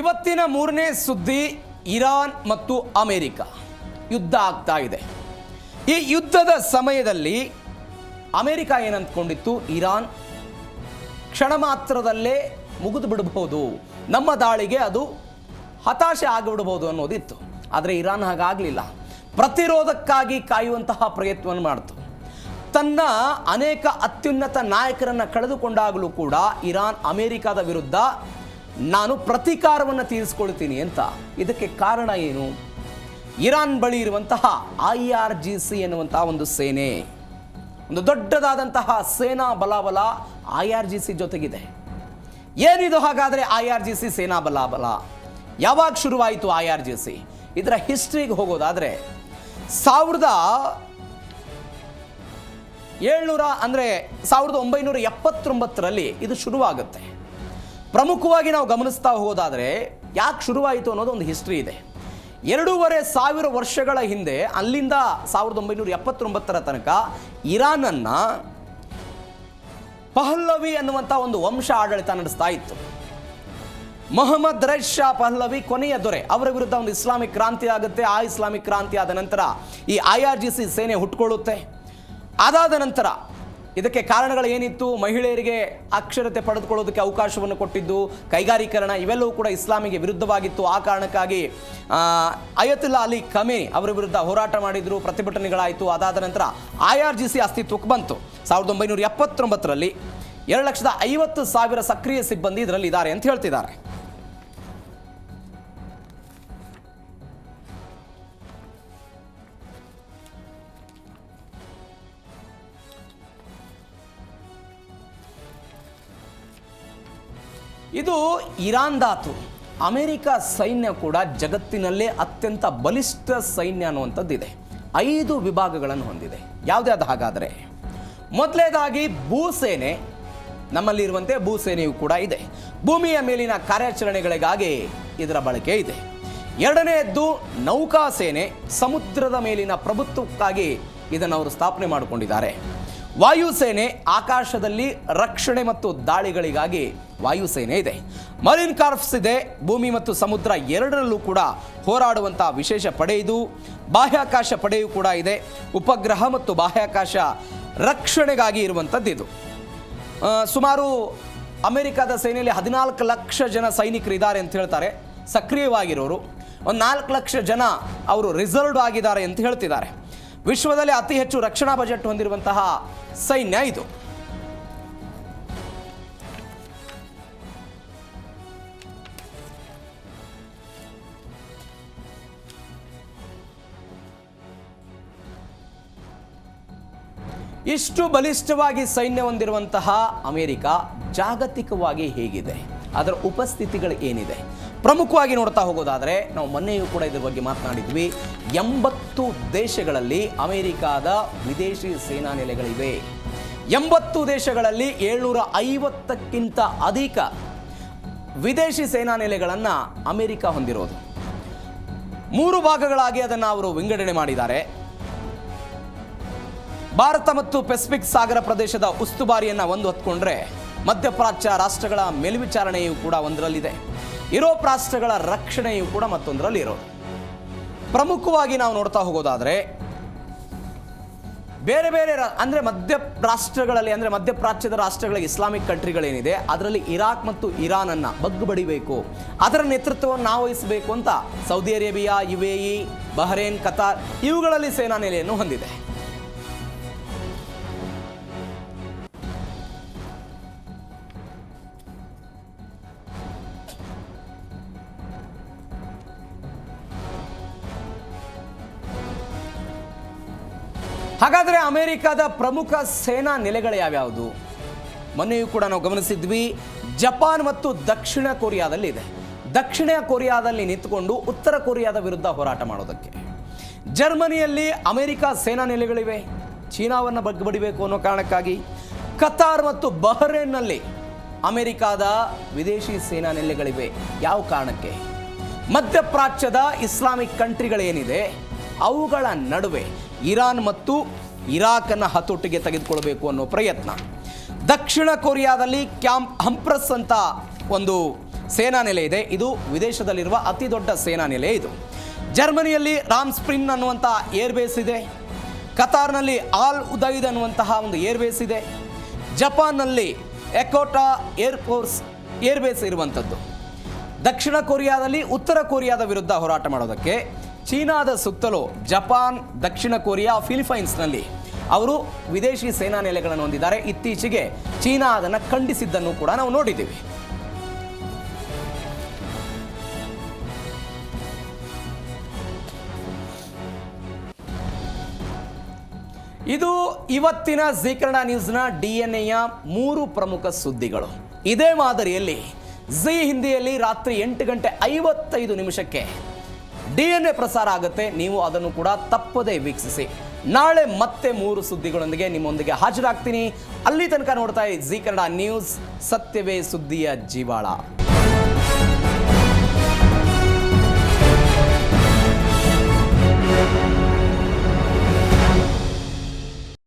ಇವತ್ತಿನ ಮೂರನೇ ಸುದ್ದಿ, ಇರಾನ್ ಮತ್ತು ಅಮೆರಿಕ ಯುದ್ಧ ಆಗ್ತಾ ಇದೆ. ಈ ಯುದ್ಧದ ಸಮಯದಲ್ಲಿ ಅಮೆರಿಕ ಏನಂದ್ಕೊಂಡಿತ್ತು, ಇರಾನ್ ಕ್ಷಣ ಮಾತ್ರದಲ್ಲೇ ಮುಗಿದು ಬಿಡಬಹುದು, ನಮ್ಮ ದಾಳಿಗೆ ಅದು ಹತಾಶೆ ಆಗಿಬಿಡಬಹುದು ಅನ್ನೋದಿತ್ತು. ಆದರೆ ಇರಾನ್ ಹಾಗಾಗಲಿಲ್ಲ, ಪ್ರತಿರೋಧಕ್ಕಾಗಿ ಕಾಯುವಂತಹ ಪ್ರಯತ್ನವನ್ನು ಮಾಡ್ತು. ತನ್ನ ಅನೇಕ ಅತ್ಯುನ್ನತ ನಾಯಕರನ್ನು ಕಳೆದುಕೊಂಡಾಗಲೂ ಕೂಡ ಇರಾನ್ ಅಮೆರಿಕದ ವಿರುದ್ಧ ನಾನು ಪ್ರತೀಕಾರವನ್ನು ತೀರಿಸ್ಕೊಳ್ತೀನಿ ಅಂತ. ಇದಕ್ಕೆ ಕಾರಣ ಏನು? ಇರಾನ್ ಬಳಿ ಇರುವಂತಹ IRGC ಎನ್ನುವಂತಹ ಒಂದು ಸೇನೆ, ಒಂದು ದೊಡ್ಡದಾದಂತಹ ಸೇನಾ ಬಲಾಬಲ IRGC ಜೊತೆಗಿದೆ. ಏನಿದು ಹಾಗಾದರೆ IRGC ಸೇನಾ ಬಲಾಬಲ? ಯಾವಾಗ ಶುರುವಾಯಿತು IRGC? ಇದರ ಹಿಸ್ಟ್ರಿಗೆ ಹೋಗೋದಾದರೆ 1979ರಲ್ಲಿ ಇದು ಶುರುವಾಗುತ್ತೆ. ಪ್ರಮುಖವಾಗಿ ನಾವು ಗಮನಿಸ್ತಾ ಹೋಗೋದಾದರೆ ಯಾಕೆ ಶುರುವಾಯಿತು ಅನ್ನೋದು ಒಂದು ಹಿಸ್ಟ್ರಿ ಇದೆ. 2,500 ವರ್ಷಗಳ ಹಿಂದೆ, ಅಲ್ಲಿಂದ 1979ರ ತನಕ ಇರಾನನ್ನು ಪಹ್ಲವಿ ಅನ್ನುವಂಥ ಒಂದು ವಂಶ ಆಡಳಿತ ನಡೆಸ್ತಾ ಇತ್ತು. ಮೊಹಮ್ಮದ್ ರೆಜ್ ಶಾ ಪಹ್ಲವಿ ಕೊನೆಯ ದೊರೆ, ಅವರ ವಿರುದ್ಧ ಒಂದು ಇಸ್ಲಾಮಿಕ್ ಕ್ರಾಂತಿ ಆಗುತ್ತೆ. ಆ ಇಸ್ಲಾಮಿಕ್ ಕ್ರಾಂತಿ ಆದ ನಂತರ ಈ IRGC ಸೇನೆ ಹುಟ್ಕೊಳ್ಳುತ್ತೆ. ಅದಾದ ನಂತರ ಇದಕ್ಕೆ ಕಾರಣಗಳು ಏನಿತ್ತು? ಮಹಿಳೆಯರಿಗೆ ಅಕ್ಷರತೆ ಪಡೆದುಕೊಳ್ಳೋದಕ್ಕೆ ಅವಕಾಶವನ್ನು ಕೊಟ್ಟಿದ್ದು, ಕೈಗಾರೀಕರಣ, ಇವೆಲ್ಲವೂ ಕೂಡ ಇಸ್ಲಾಮಿಗೆ ವಿರುದ್ಧವಾಗಿತ್ತು. ಆ ಕಾರಣಕ್ಕಾಗಿ ಅಯತುಲ್ಲಾ ಅಲಿ ಖಮೇನಿ ಅವರ ವಿರುದ್ಧ ಹೋರಾಟ ಮಾಡಿದರು, ಪ್ರತಿಭಟನೆಗಳಾಯಿತು. ಅದಾದ ನಂತರ IRGC ಅಸ್ತಿತ್ವಕ್ಕೆ ಬಂತು. 1979ರಲ್ಲಿ 2,50,000 ಸಕ್ರಿಯ ಸಿಬ್ಬಂದಿ ಇದರಲ್ಲಿ ಇದ್ದಾರೆ ಅಂತ ಹೇಳ್ತಿದ್ದಾರೆ. ಇದು ಇರಾನ್ ದಾತು. ಅಮೆರಿಕ ಸೈನ್ಯ ಕೂಡ ಜಗತ್ತಿನಲ್ಲೇ ಅತ್ಯಂತ ಬಲಿಷ್ಠ ಸೈನ್ಯ ಅನ್ನುವಂಥದ್ದಿದೆ. 5 ವಿಭಾಗಗಳನ್ನು ಹೊಂದಿದೆ. ಯಾವುದ್ಯಾವುದು ಹಾಗಾದರೆ? ಮೊದಲನೇದಾಗಿ ಭೂಸೇನೆ, ನಮ್ಮಲ್ಲಿರುವಂತೆ ಭೂಸೇನೆಯೂ ಕೂಡ ಇದೆ. ಭೂಮಿಯ ಮೇಲಿನ ಕಾರ್ಯಾಚರಣೆಗಳಿಗಾಗಿ ಇದರ ಬಳಕೆ ಇದೆ. ಎರಡನೆಯದ್ದು ನೌಕಾಸೇನೆ, ಸಮುದ್ರದ ಮೇಲಿನ ಪ್ರಭುತ್ವಕ್ಕಾಗಿ ಇದನ್ನು ಅವರು ಸ್ಥಾಪನೆ ಮಾಡಿಕೊಂಡಿದ್ದಾರೆ. ವಾಯುಸೇನೆ, ಆಕಾಶದಲ್ಲಿ ರಕ್ಷಣೆ ಮತ್ತು ದಾಳಿಗಳಿಗಾಗಿ ವಾಯುಸೇನೆ ಇದೆ. ಮರೀನ್ ಕಾರ್ಪ್ಸ್ ಇದೆ, ಭೂಮಿ ಮತ್ತು ಸಮುದ್ರ ಎರಡರಲ್ಲೂ ಕೂಡ ಹೋರಾಡುವಂಥ ವಿಶೇಷ ಪಡೆ ಇದು. ಬಾಹ್ಯಾಕಾಶ ಪಡೆಯೂ ಕೂಡ ಇದೆ, ಉಪಗ್ರಹ ಮತ್ತು ಬಾಹ್ಯಾಕಾಶ ರಕ್ಷಣೆಗಾಗಿ ಇರುವಂಥದ್ದು ಇದು. ಸುಮಾರು ಅಮೆರಿಕದ ಸೇನೆಯಲ್ಲಿ 14 ಲಕ್ಷ ಜನ ಸೈನಿಕರು ಇದ್ದಾರೆ ಅಂತ ಹೇಳ್ತಾರೆ, ಸಕ್ರಿಯವಾಗಿರೋರು. ಒಂದು 4 ಲಕ್ಷ ಜನ ಅವರು ರಿಸರ್ವ್ಡ್ ಆಗಿದ್ದಾರೆ ಅಂತ ಹೇಳ್ತಿದ್ದಾರೆ. ವಿಶ್ವದಲ್ಲಿ ಅತಿ ಹೆಚ್ಚು ರಕ್ಷಣಾ ಬಜೆಟ್ ಹೊಂದಿರುವಂತಹ ಸೈನ್ಯ ಇದು. ಇಷ್ಟು ಬಲಿಷ್ಠವಾಗಿ ಸೈನ್ಯ ಹೊಂದಿರುವಂತಹ ಅಮೆರಿಕ ಜಾಗತಿಕವಾಗಿ ಹೇಗಿದೆ, ಅದರ ಉಪಸ್ಥಿತಿಗಳು ಏನಿದೆ, ಪ್ರಮುಖವಾಗಿ ನೋಡ್ತಾ ಹೋಗೋದಾದರೆ ನಾವು ಮೊನ್ನೆಯೂ ಕೂಡ ಇದ್ರ ಬಗ್ಗೆ ಮಾತನಾಡಿದ್ವಿ. 80 ದೇಶಗಳಲ್ಲಿ ಅಮೆರಿಕಾದ ವಿದೇಶಿ ಸೇನಾ ನೆಲೆಗಳಿವೆ. 80 ದೇಶಗಳಲ್ಲಿ 750ಕ್ಕಿಂತ ಅಧಿಕ ವಿದೇಶಿ ಸೇನಾ ನೆಲೆಗಳನ್ನು ಅಮೆರಿಕ ಹೊಂದಿರೋದು. 3 ಭಾಗಗಳಾಗಿ ಅದನ್ನು ಅವರು ವಿಂಗಡಣೆ ಮಾಡಿದ್ದಾರೆ. ಭಾರತ ಮತ್ತು ಪೆಸಿಫಿಕ್ ಸಾಗರ ಪ್ರದೇಶದ ಉಸ್ತುವಾರಿಯನ್ನು ಒಂದು ಹೊತ್ಕೊಂಡ್ರೆ ಮಧ್ಯಪ್ರಾಚ್ಯ ರಾಷ್ಟ್ರಗಳ ಮೇಲ್ವಿಚಾರಣೆಯೂ ಕೂಡ ಒಂದರಲ್ಲಿದೆ. ಯುರೋಪ್ ರಾಷ್ಟ್ರಗಳ ರಕ್ಷಣೆಯೂ ಕೂಡ ಮತ್ತೊಂದರಲ್ಲಿ ಇರೋದು. ಪ್ರಮುಖವಾಗಿ ನಾವು ನೋಡ್ತಾ ಹೋಗೋದಾದರೆ ಬೇರೆ ಬೇರೆ ಅಂದರೆ ರಾಷ್ಟ್ರಗಳಲ್ಲಿ ಅಂದರೆ ಮಧ್ಯಪ್ರಾಚ್ಯದ ರಾಷ್ಟ್ರಗಳ ಇಸ್ಲಾಮಿಕ್ ಕಂಟ್ರಿಗಳೇನಿದೆ ಅದರಲ್ಲಿ ಇರಾಕ್ ಮತ್ತು ಇರಾನನ್ನು ಬಗ್ಗು ಬಡಿಬೇಕು, ಅದರ ನೇತೃತ್ವವನ್ನು ನಾವು ವಹಿಸಬೇಕು ಅಂತ Saudi Arabia, UAE, Bahrain, Qatar ಇವುಗಳಲ್ಲಿ ಸೇನಾ ನೆಲೆಯನ್ನು ಹೊಂದಿದೆ. ಹಾಗಾದರೆ ಅಮೆರಿಕದ ಪ್ರಮುಖ ಸೇನಾ ನೆಲೆಗಳು ಯಾವ್ಯಾವುದು? ಮೊನ್ನೆಯೂ ಕೂಡ ನಾವು ಗಮನಿಸಿದ್ವಿ, ಜಪಾನ್ ಮತ್ತು ದಕ್ಷಿಣ ಕೊರಿಯಾದಲ್ಲಿದೆ. ದಕ್ಷಿಣ ಕೊರಿಯಾದಲ್ಲಿ ನಿಂತುಕೊಂಡು ಉತ್ತರ ಕೊರಿಯಾದ ವಿರುದ್ಧ ಹೋರಾಟ ಮಾಡೋದಕ್ಕೆ. ಜರ್ಮನಿಯಲ್ಲಿ ಅಮೆರಿಕ ಸೇನಾ ನೆಲೆಗಳಿವೆ, ಚೀನಾವನ್ನು ಬಗ್ಗಬಡಿಬೇಕು ಅನ್ನೋ ಕಾರಣಕ್ಕಾಗಿ. ಕತಾರ್ ಮತ್ತು ಬಹರೇನ್ನಲ್ಲಿ ಅಮೆರಿಕಾದ ವಿದೇಶಿ ಸೇನಾ ನೆಲೆಗಳಿವೆ. ಯಾವ ಕಾರಣಕ್ಕೆ? ಮಧ್ಯಪ್ರಾಚ್ಯದ ಇಸ್ಲಾಮಿಕ್ ಕಂಟ್ರಿಗಳೇನಿದೆ ಅವುಗಳ ನಡುವೆ ಇರಾನ್ ಮತ್ತು ಇರಾಕನ್ನು ಹತೋಟಿಗೆ ತೆಗೆದುಕೊಳ್ಬೇಕು ಅನ್ನೋ ಪ್ರಯತ್ನ. ದಕ್ಷಿಣ ಕೊರಿಯಾದಲ್ಲಿ ಕ್ಯಾಂಪ್ ಹಂಪ್ರಸ್ ಅಂತ ಒಂದು ಸೇನಾ ನೆಲೆ ಇದೆ. ಇದು ವಿದೇಶದಲ್ಲಿರುವ ಅತಿ ದೊಡ್ಡ ಸೇನಾ ನೆಲೆ ಇದು. ಜರ್ಮನಿಯಲ್ಲಿ ರಾಮ್ಸ್ಪ್ರಿನ್ ಅನ್ನುವಂಥ ಏರ್ಬೇಸ್ ಇದೆ. ಕತಾರ್ನಲ್ಲಿ ಆಲ್ ಉದೈದ್ ಅನ್ನುವಂತಹ ಒಂದು ಏರ್ಬೇಸ್ ಇದೆ. ಜಪಾನ್ನಲ್ಲಿ ಎಕೋಟಾ ಏರ್ಫೋರ್ಸ್ ಏರ್ಬೇಸ್ ಇರುವಂಥದ್ದು. ದಕ್ಷಿಣ ಕೊರಿಯಾದಲ್ಲಿ ಉತ್ತರ ಕೊರಿಯಾದ ವಿರುದ್ಧ ಹೋರಾಟ ಮಾಡೋದಕ್ಕೆ. ಚೀನಾದ ಸುತ್ತಲೂ ಜಪಾನ್, ದಕ್ಷಿಣ ಕೊರಿಯಾ, ಫಿಲಿಪೈನ್ಸ್ನಲ್ಲಿ ಅವರು ವಿದೇಶಿ ಸೇನಾ ನೆಲೆಗಳನ್ನು ಹೊಂದಿದ್ದಾರೆ. ಇತ್ತೀಚೆಗೆ ಚೀನಾ ಅದನ್ನು ಖಂಡಿಸಿದ್ದನ್ನು ಕೂಡ ನಾವು ನೋಡಿದ್ದೀವಿ. ಇದು ಇವತ್ತಿನ ಜೀ ಕನ್ನಡ ನ್ಯೂಸ್ನ DNA-ಯ 3 ಪ್ರಮುಖ ಸುದ್ದಿಗಳು. ಇದೇ ಮಾದರಿಯಲ್ಲಿ ಜೀ ಹಿಂದಿಯಲ್ಲಿ ರಾತ್ರಿ 8:55 DNA ಪ್ರಸಾರ ಆಗುತ್ತೆ. ನೀವು ಅದನ್ನು ಕೂಡ ತಪ್ಪದೇ ವೀಕ್ಷಿಸಿ. ನಾಳೆ ಮತ್ತೆ 3 ಸುದ್ದಿಗಳೊಂದಿಗೆ ನಿಮ್ಮೊಂದಿಗೆ ಹಾಜರಾಗ್ತೀನಿ. ಅಲ್ಲಿ ತನಕ ನೋಡ್ತಾ ಜೀ ಕನ್ನಡ ನ್ಯೂಸ್, ಸತ್ಯವೇ ಸುದ್ದಿಯ ಜೀವಾಳ.